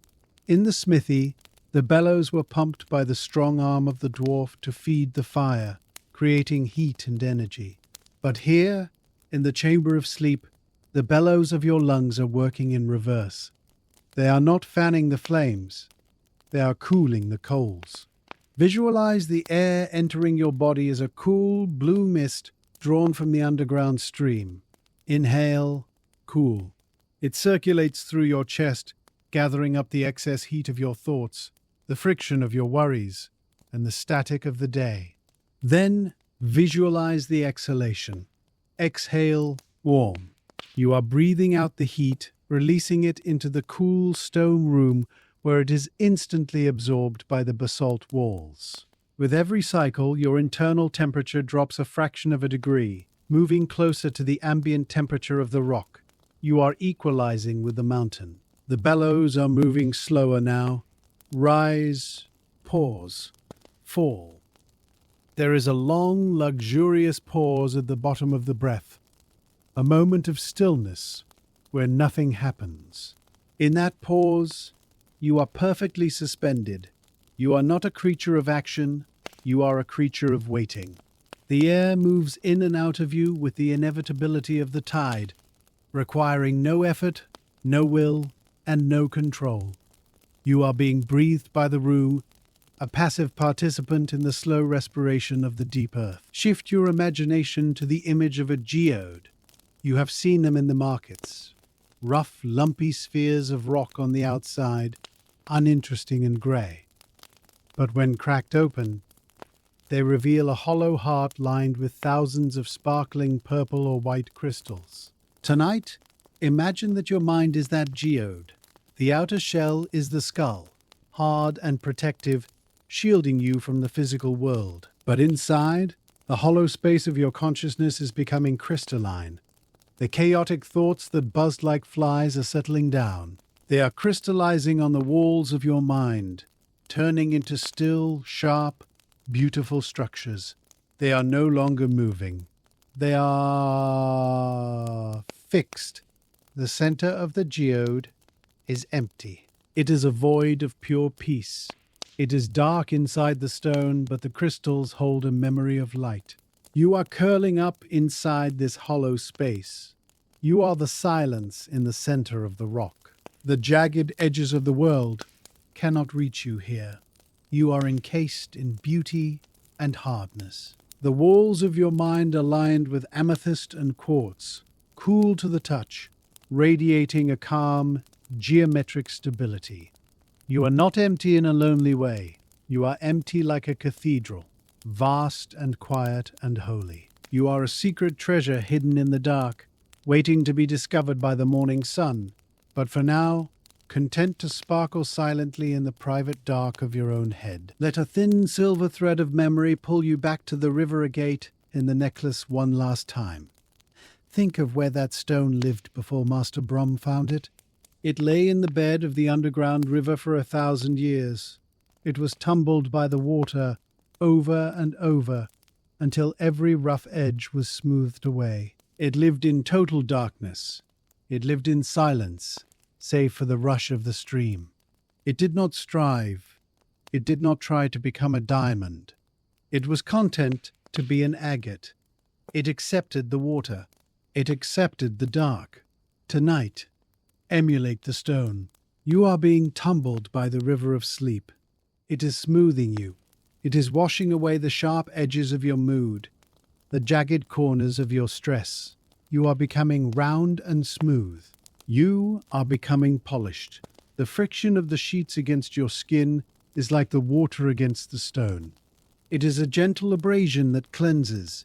In the smithy, the bellows were pumped by the strong arm of the dwarf to feed the fire, creating heat and energy. But here, in the chamber of sleep, the bellows of your lungs are working in reverse. They are not fanning the flames. They are cooling the coals. Visualize the air entering your body as a cool, blue mist drawn from the underground stream. Inhale, cool. It circulates through your chest, gathering up the excess heat of your thoughts, the friction of your worries, and the static of the day. Then visualize the exhalation. Exhale, warm. You are breathing out the heat, releasing it into the cool stone room where it is instantly absorbed by the basalt walls. With every cycle, your internal temperature drops a fraction of a degree, moving closer to the ambient temperature of the rock. You are equalizing with the mountain. The bellows are moving slower now. Rise, pause, fall. There is a long, luxurious pause at the bottom of the breath, a moment of stillness where nothing happens. In that pause, you are perfectly suspended. You are not a creature of action, you are a creature of waiting. The air moves in and out of you with the inevitability of the tide, requiring no effort, no will, and no control. You are being breathed by the rue, a passive participant in the slow respiration of the deep earth. Shift your imagination to the image of a geode. You have seen them in the markets. Rough, lumpy spheres of rock on the outside, uninteresting and grey. But when cracked open, they reveal a hollow heart lined with thousands of sparkling purple or white crystals. Tonight, imagine that your mind is that geode. The outer shell is the skull, hard and protective, shielding you from the physical world. But inside, the hollow space of your consciousness is becoming crystalline. The chaotic thoughts that buzzed like flies are settling down. They are crystallizing on the walls of your mind, turning into still, sharp, beautiful structures. They are no longer moving. They are fixed. The center of the geode is empty. It is a void of pure peace. It is dark inside the stone, but the crystals hold a memory of light. You are curling up inside this hollow space. You are the silence in the center of the rock. The jagged edges of the world cannot reach you here. You are encased in beauty and hardness. The walls of your mind are lined with amethyst and quartz, cool to the touch, radiating a calm, geometric stability. You are not empty in a lonely way. You are empty like a cathedral, vast and quiet and holy. You are a secret treasure hidden in the dark, waiting to be discovered by the morning sun. But for now, content to sparkle silently in the private dark of your own head. Let a thin silver thread of memory pull you back to the river agate in the necklace one last time. Think of where that stone lived before Master Brom found it. It lay in the bed of the underground river for 1,000 years. It was tumbled by the water over and over until every rough edge was smoothed away. It lived in total darkness. It lived in silence, save for the rush of the stream. It did not strive. It did not try to become a diamond. It was content to be an agate. It accepted the water. It accepted the dark. Tonight, emulate the stone. You are being tumbled by the river of sleep. It is smoothing you. It is washing away the sharp edges of your mood, the jagged corners of your stress. You are becoming round and smooth. You are becoming polished. The friction of the sheets against your skin is like the water against the stone. It is a gentle abrasion that cleanses.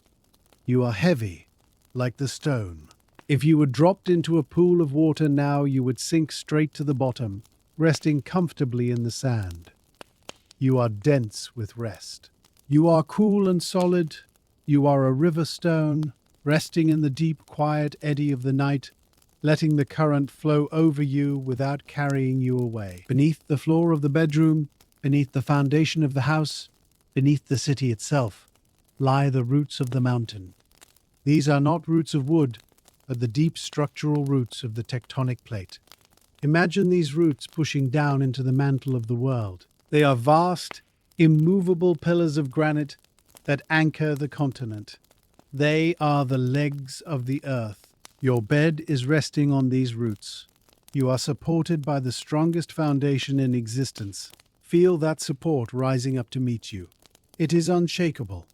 You are heavy, like the stone. If you were dropped into a pool of water now, you would sink straight to the bottom, resting comfortably in the sand. You are dense with rest. You are cool and solid. You are a river stone, resting in the deep, quiet eddy of the night, letting the current flow over you without carrying you away. Beneath the floor of the bedroom, beneath the foundation of the house, beneath the city itself, lie the roots of the mountain. These are not roots of wood, but the deep structural roots of the tectonic plate. Imagine these roots pushing down into the mantle of the world. They are vast, immovable pillars of granite that anchor the continent. They are the legs of the earth. Your bed is resting on these roots. You are supported by the strongest foundation in existence. Feel that support rising up to meet you. It is unshakable.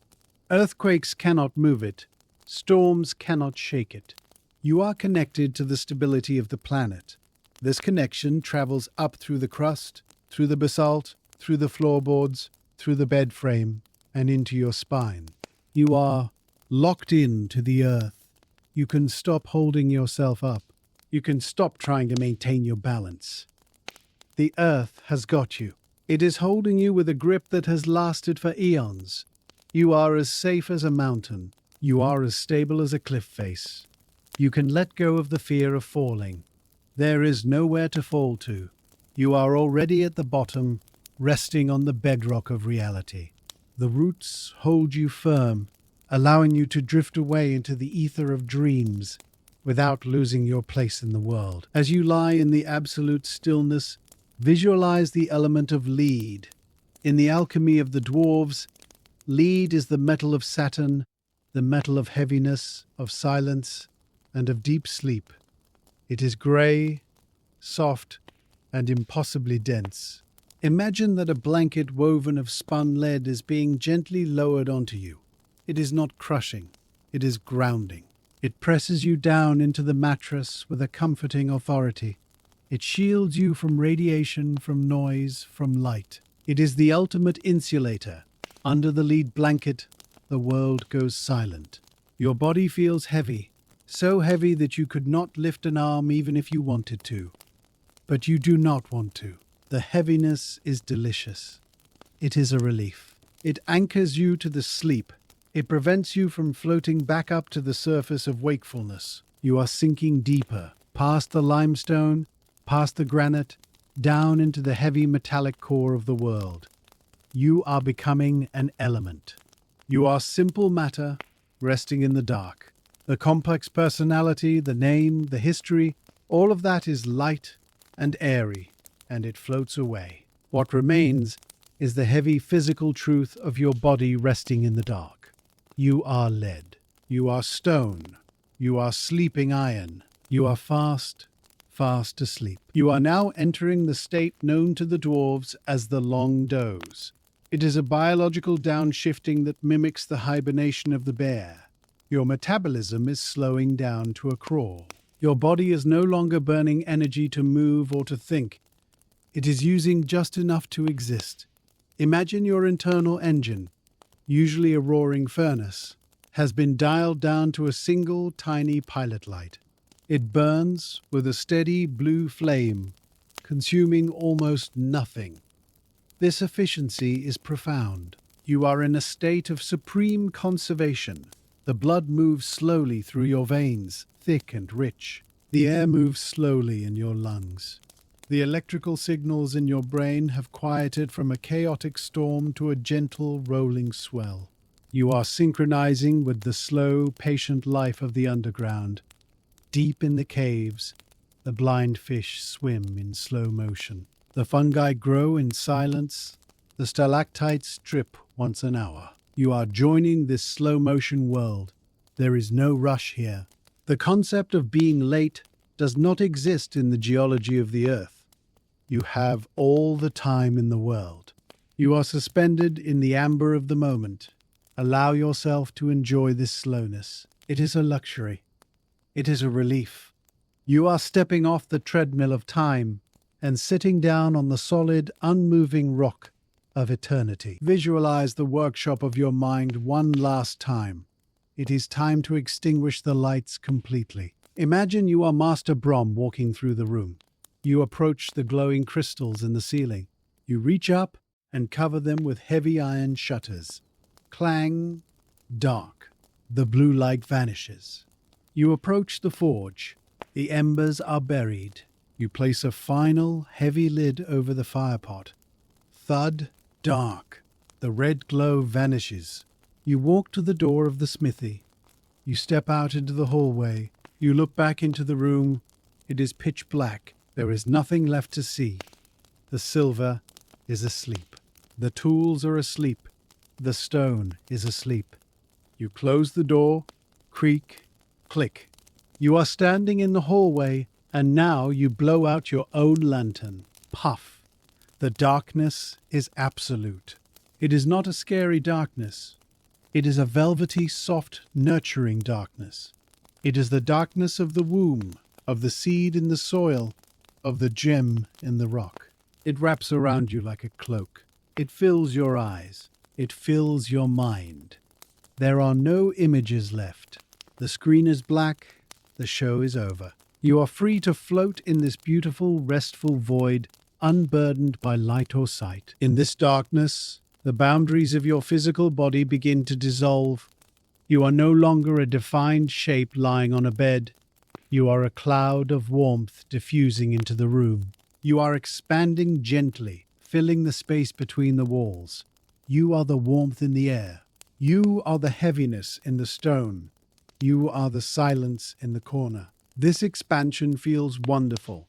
Earthquakes cannot move it. Storms cannot shake it. You are connected to the stability of the planet. This connection travels up through the crust, through the basalt, through the floorboards, through the bed frame, and into your spine. You are locked in to the earth. You can stop holding yourself up. You can stop trying to maintain your balance. The earth has got you. It is holding you with a grip that has lasted for eons. You are as safe as a mountain. You are as stable as a cliff face. You can let go of the fear of falling. There is nowhere to fall to. You are already at the bottom, resting on the bedrock of reality. The roots hold you firm, allowing you to drift away into the ether of dreams without losing your place in the world. As you lie in the absolute stillness, visualize the element of lead. In the alchemy of the dwarves, lead is the metal of Saturn, the metal of heaviness, of silence, and of deep sleep. It is grey, soft, and impossibly dense. Imagine that a blanket woven of spun lead is being gently lowered onto you. It is not crushing, it is grounding. It presses you down into the mattress with a comforting authority. It shields you from radiation, from noise, from light. It is the ultimate insulator. Under the lead blanket, the world goes silent. Your body feels heavy, so heavy that you could not lift an arm even if you wanted to. But you do not want to. The heaviness is delicious. It is a relief. It anchors you to the sleep. It prevents you from floating back up to the surface of wakefulness. You are sinking deeper, past the limestone, past the granite, down into the heavy metallic core of the world. You are becoming an element. You are simple matter, resting in the dark. The complex personality, the name, the history, all of that is light and airy, and it floats away. What remains is the heavy physical truth of your body resting in the dark. You are lead. You are stone. You are sleeping iron. You are fast asleep. You are now entering the state known to the dwarves as the long doze. It is a biological downshifting that mimics the hibernation of the bear. Your metabolism is slowing down to a crawl. Your body is no longer burning energy to move or to think. It is using just enough to exist. Imagine your internal engine, usually a roaring furnace, has been dialed down to a single tiny pilot light. It burns with a steady blue flame, consuming almost nothing. This efficiency is profound. You are in a state of supreme conservation. The blood moves slowly through your veins, thick and rich. The air moves slowly in your lungs. The electrical signals in your brain have quieted from a chaotic storm to a gentle rolling swell. You are synchronizing with the slow, patient life of the underground. Deep in the caves, the blind fish swim in slow motion. The fungi grow in silence. The stalactites drip once an hour. You are joining this slow-motion world. There is no rush here. The concept of being late does not exist in the geology of the earth. You have all the time in the world. You are suspended in the amber of the moment. Allow yourself to enjoy this slowness. It is a luxury. It is a relief. You are stepping off the treadmill of time and sitting down on the solid, unmoving rock of eternity. Visualize the workshop of your mind one last time. It is time to extinguish the lights completely. Imagine you are Master Brom walking through the room. You approach the glowing crystals in the ceiling. You reach up and cover them with heavy iron shutters. Clang, dark. The blue light vanishes. You approach the forge. The embers are buried. You place a final, heavy lid over the firepot. Thud, dark. The red glow vanishes. You walk to the door of the smithy. You step out into the hallway. You look back into the room. It is pitch black. There is nothing left to see. The silver is asleep. The tools are asleep. The stone is asleep. You close the door. Creak, click. You are standing in the hallway, and now you blow out your own lantern. Puff. The darkness is absolute. It is not a scary darkness. It is a velvety, soft, nurturing darkness. It is the darkness of the womb, of the seed in the soil, of the gem in the rock. It wraps around you like a cloak. It fills your eyes. It fills your mind. There are no images left. The screen is black. The show is over. You are free to float in this beautiful, restful void, unburdened by light or sight. In this darkness, the boundaries of your physical body begin to dissolve. You are no longer a defined shape lying on a bed. You are a cloud of warmth diffusing into the room. You are expanding gently, filling the space between the walls. You are the warmth in the air. You are the heaviness in the stone. You are the silence in the corner. This expansion feels wonderful.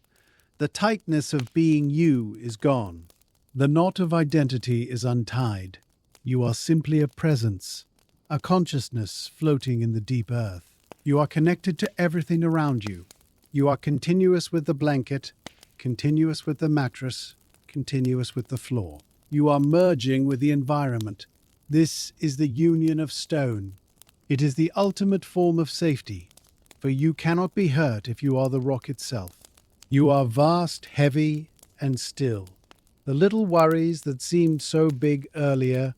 The tightness of being you is gone. The knot of identity is untied. You are simply a presence, a consciousness floating in the deep earth. You are connected to everything around you. You are continuous with the blanket, continuous with the mattress, continuous with the floor. You are merging with the environment. This is the union of stone. It is the ultimate form of safety, for you cannot be hurt if you are the rock itself. You are vast, heavy, and still. The little worries that seemed so big earlier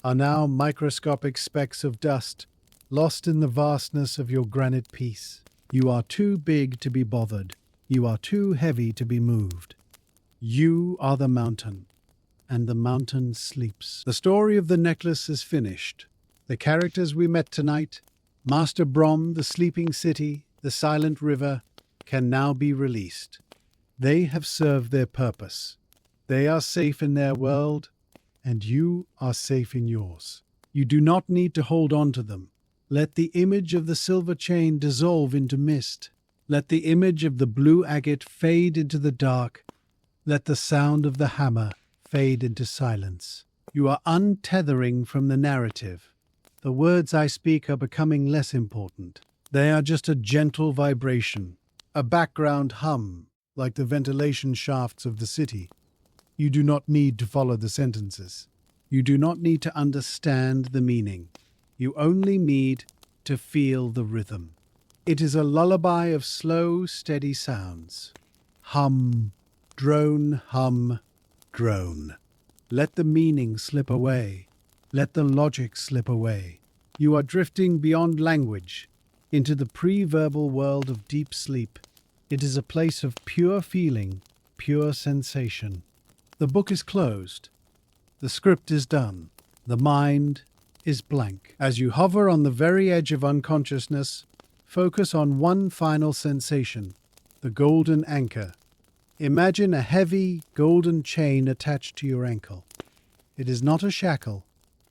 are now microscopic specks of dust, lost in the vastness of your granite peace. You are too big to be bothered. You are too heavy to be moved. You are the mountain, and the mountain sleeps. The story of the necklace is finished. The characters we met tonight, Master Brom, the sleeping city, the silent river, can now be released. They have served their purpose. They are safe in their world, and you are safe in yours. You do not need to hold on to them. Let the image of the silver chain dissolve into mist. Let the image of the blue agate fade into the dark. Let the sound of the hammer fade into silence. You are untethering from the narrative. The words I speak are becoming less important. They are just a gentle vibration, a background hum, like the ventilation shafts of the city. You do not need to follow the sentences. You do not need to understand the meaning. You only need to feel the rhythm. It is a lullaby of slow, steady sounds. Hum, drone, hum, drone. Let the meaning slip away. Let the logic slip away. You are drifting beyond language into the pre-verbal world of deep sleep. It is a place of pure feeling, pure sensation. The book is closed. The script is done. The mind is blank. As you hover on the very edge of unconsciousness, focus on one final sensation, the golden anchor. Imagine a heavy, golden chain attached to your ankle. It is not a shackle.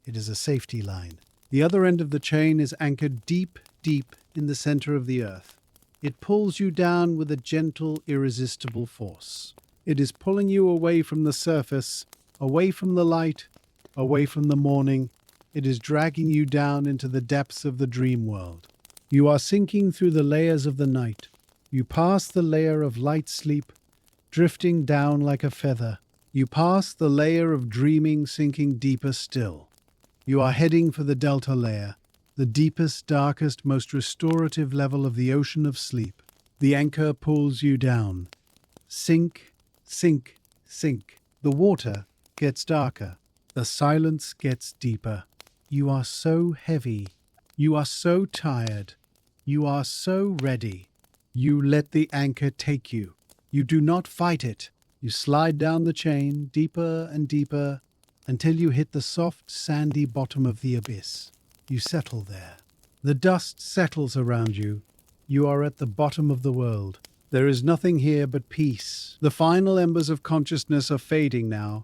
It is a safety line. The other end of the chain is anchored deep, deep in the center of the earth. It pulls you down with a gentle, irresistible force. It is pulling you away from the surface, away from the light, away from the morning. It is dragging you down into the depths of the dream world. You are sinking through the layers of the night. You pass the layer of light sleep, drifting down like a feather. You pass the layer of dreaming, sinking deeper still. You are heading for the delta layer, the deepest, darkest, most restorative level of the ocean of sleep. The anchor pulls you down. Sink, sink, sink. The water gets darker. The silence gets deeper. You are so heavy. You are so tired. You are so ready. You let the anchor take you. You do not fight it. You slide down the chain, deeper and deeper, until you hit the soft, sandy bottom of the abyss. You settle there. The dust settles around you. You are at the bottom of the world. There is nothing here but peace. The final embers of consciousness are fading now,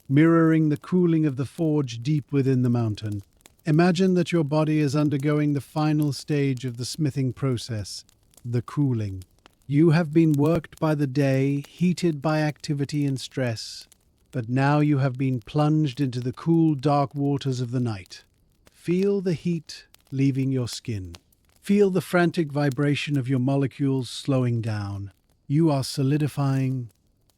mirroring the cooling of the forge deep within the mountain. Imagine that your body is undergoing the final stage of the smithing process, the cooling. You have been worked by the day, heated by activity and stress, but now you have been plunged into the cool, dark waters of the night. Feel the heat leaving your skin. Feel the frantic vibration of your molecules slowing down. You are solidifying.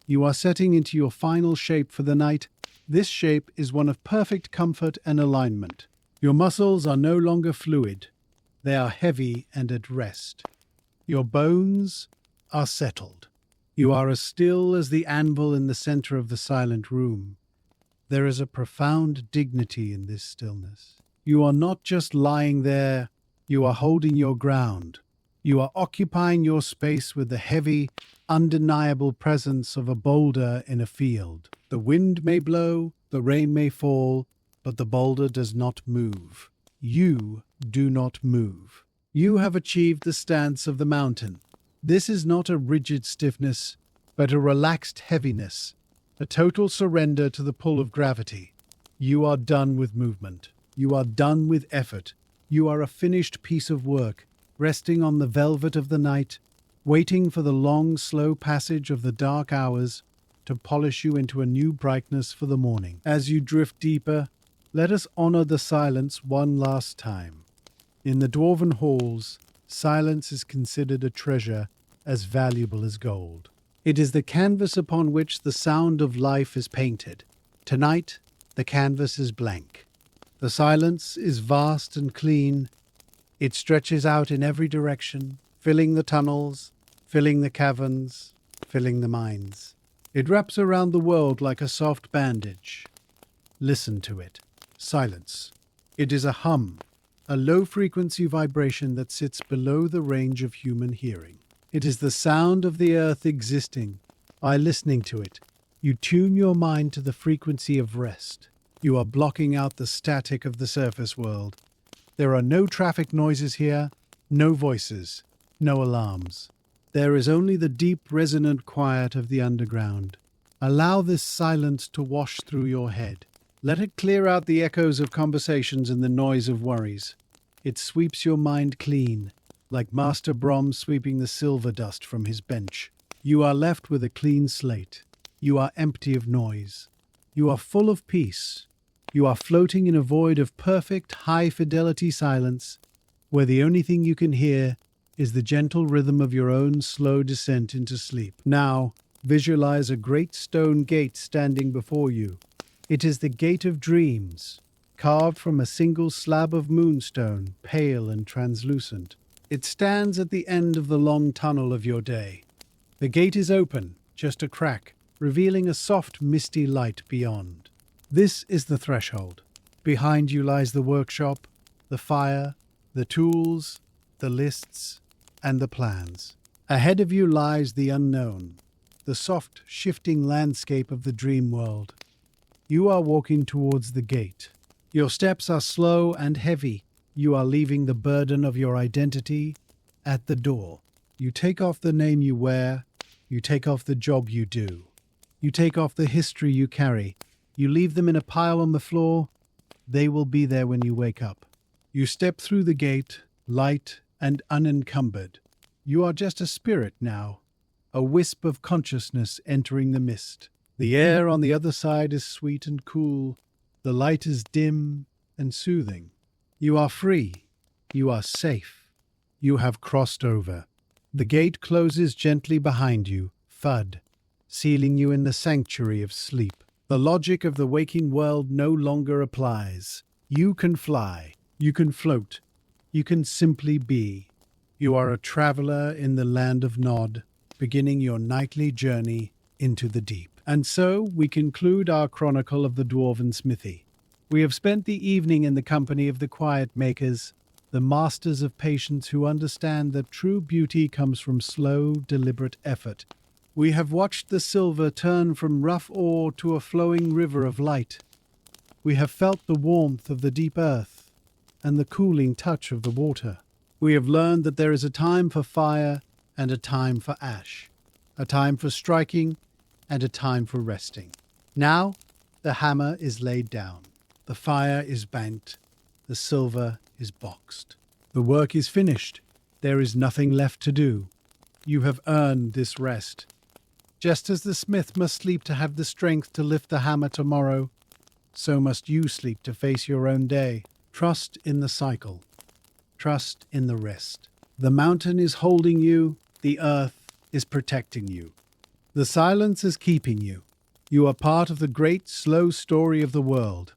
You are setting into your final shape for the night. This shape is one of perfect comfort and alignment. Your muscles are no longer fluid. They are heavy and at rest. Your bones are settled. You are as still as the anvil in the center of the silent room. There is a profound dignity in this stillness. You are not just lying there, you are holding your ground. You are occupying your space with the heavy, undeniable presence of a boulder in a field. The wind may blow, the rain may fall, but the boulder does not move. You do not move. You have achieved the stance of the mountain. This is not a rigid stiffness, but a relaxed heaviness, a total surrender to the pull of gravity. You are done with movement. You are done with effort. You are a finished piece of work, resting on the velvet of the night, waiting for the long, slow passage of the dark hours to polish you into a new brightness for the morning. As you drift deeper, let us honor the silence one last time. In the dwarven halls, silence is considered a treasure as valuable as gold. It is the canvas upon which the sound of life is painted. Tonight, the canvas is blank. The silence is vast and clean. It stretches out in every direction, filling the tunnels, filling the caverns, filling the mines. It wraps around the world like a soft bandage. Listen to it. Silence. It is a hum, a low-frequency vibration that sits below the range of human hearing. It is the sound of the earth existing. By listening to it, you tune your mind to the frequency of rest. You are blocking out the static of the surface world. There are no traffic noises here, no voices, no alarms. There is only the deep, resonant quiet of the underground. Allow this silence to wash through your head. Let it clear out the echoes of conversations and the noise of worries. It sweeps your mind clean, like Master Brom sweeping the silver dust from his bench. You are left with a clean slate. You are empty of noise. You are full of peace. You are floating in a void of perfect, high-fidelity silence, where the only thing you can hear is the gentle rhythm of your own slow descent into sleep. Now, visualize a great stone gate standing before you. It is the gate of dreams, carved from a single slab of moonstone, pale and translucent. It stands at the end of the long tunnel of your day. The gate is open, just a crack, revealing a soft, misty light beyond. This is the threshold. Behind you lies the workshop, the fire, the tools, the lists, and the plans. Ahead of you lies the unknown, the soft, shifting landscape of the dream world. You are walking towards the gate. Your steps are slow and heavy. You are leaving the burden of your identity at the door. You take off the name you wear. You take off the job you do. You take off the history you carry. You leave them in a pile on the floor. They will be there when you wake up. You step through the gate, light and unencumbered. You are just a spirit now, a wisp of consciousness entering the mist. The air on the other side is sweet and cool. The light is dim and soothing. You are free. You are safe. You have crossed over. The gate closes gently behind you, thud, sealing you in the sanctuary of sleep. The logic of the waking world no longer applies. You can fly. You can float. You can simply be. You are a traveler in the land of Nod, beginning your nightly journey into the deep. And so we conclude our chronicle of the Dwarven Smithy. We have spent the evening in the company of the Quiet Makers, the masters of patience who understand that true beauty comes from slow, deliberate effort. We have watched the silver turn from rough ore to a flowing river of light. We have felt the warmth of the deep earth and the cooling touch of the water. We have learned that there is a time for fire and a time for ash, a time for striking and a time for resting. Now, the hammer is laid down. The fire is banked. The silver is boxed. The work is finished. There is nothing left to do. You have earned this rest. Just as the smith must sleep to have the strength to lift the hammer tomorrow, so must you sleep to face your own day. Trust in the cycle. Trust in the rest. The mountain is holding you. The earth is protecting you. The silence is keeping you. You are part of the great, slow story of the world.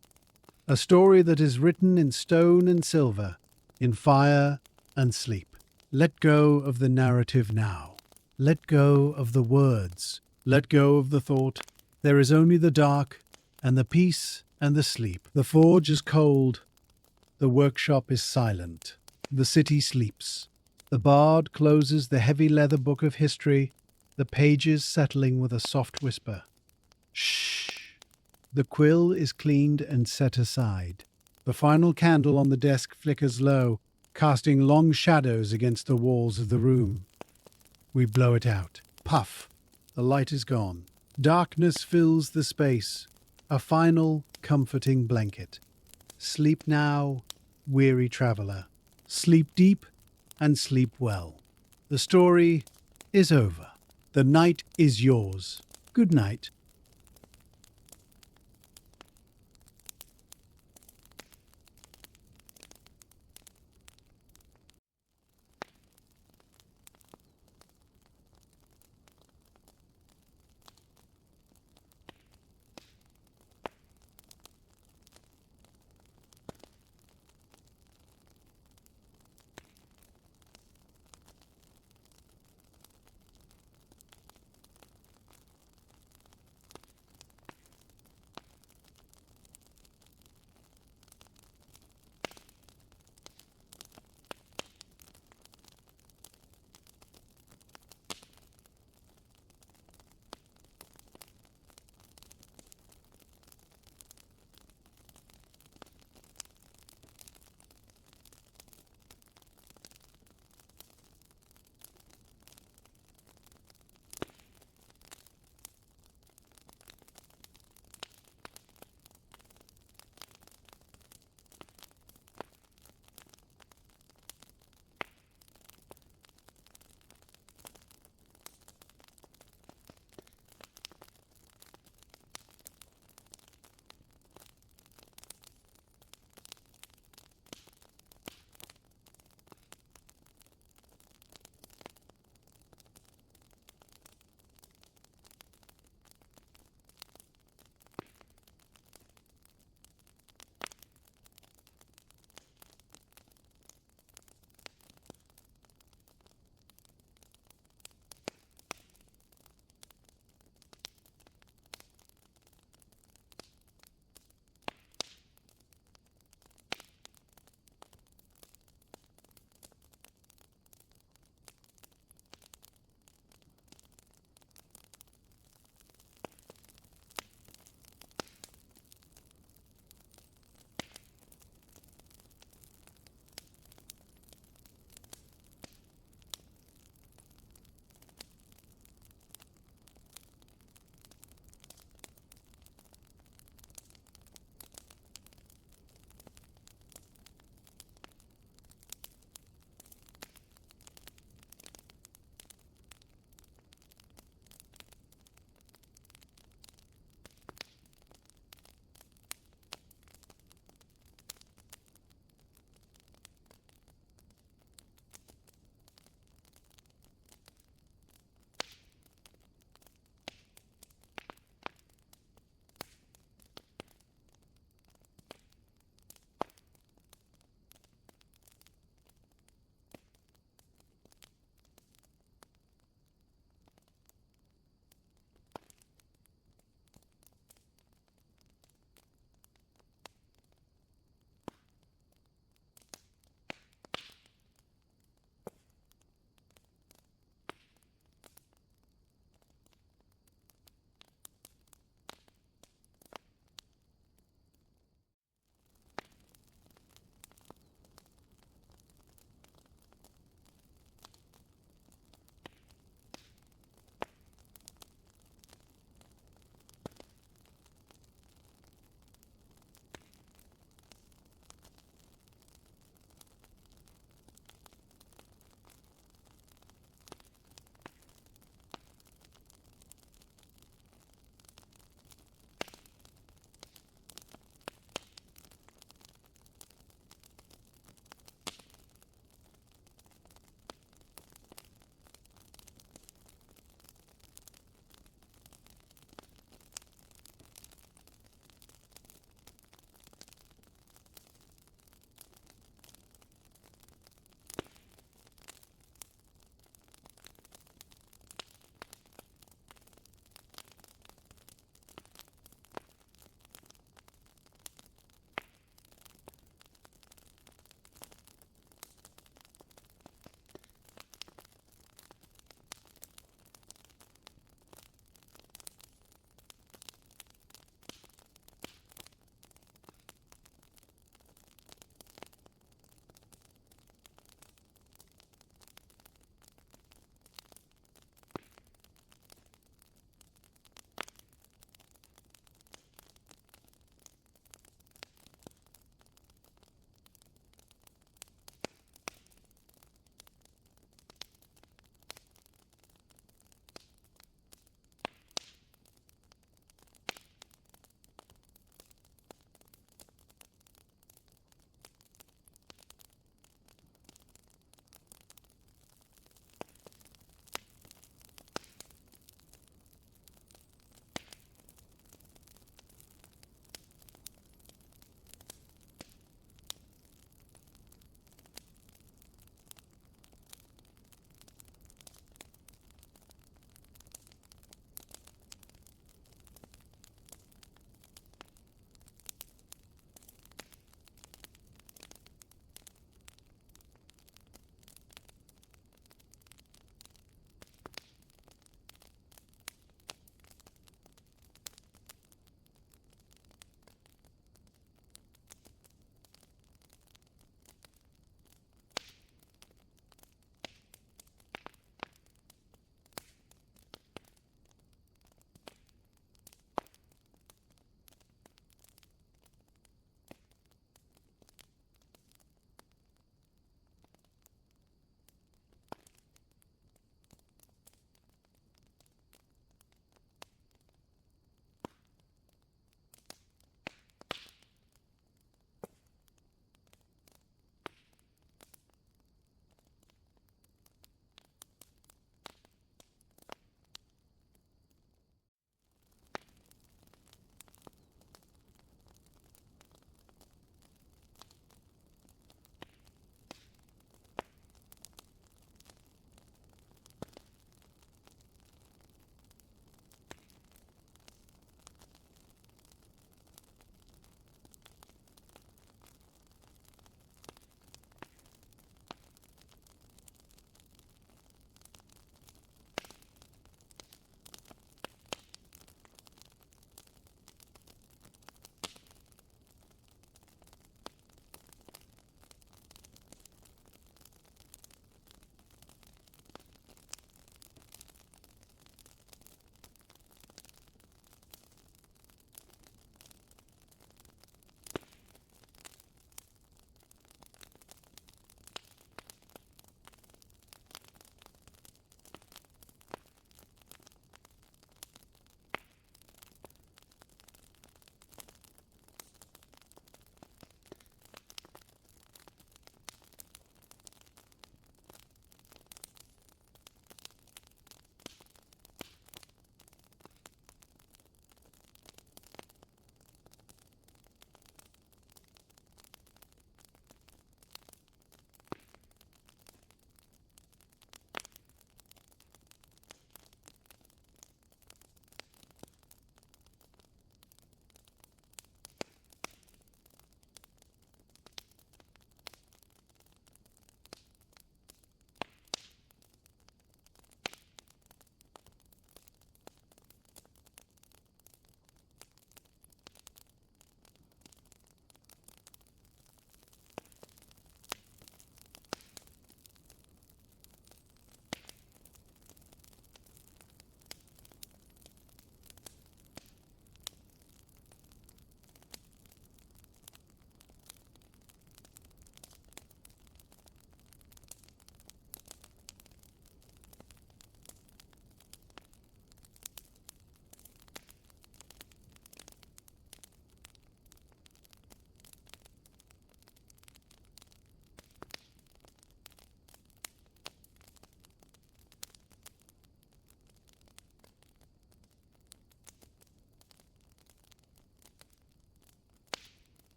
A story that is written in stone and silver, in fire and sleep. Let go of the narrative now. Let go of the words. Let go of the thought. There is only the dark and the peace and the sleep. The forge is cold. The workshop is silent. The city sleeps. The bard closes the heavy leather book of history the pages settling with a soft whisper. Shh. The quill is cleaned and set aside. The final candle on the desk flickers low, casting long shadows against the walls of the room. We blow it out. Puff. The light is gone. Darkness fills the space, a final, comforting blanket. Sleep now, weary traveller. Sleep deep and sleep well. The story is over. The night is yours. Good night.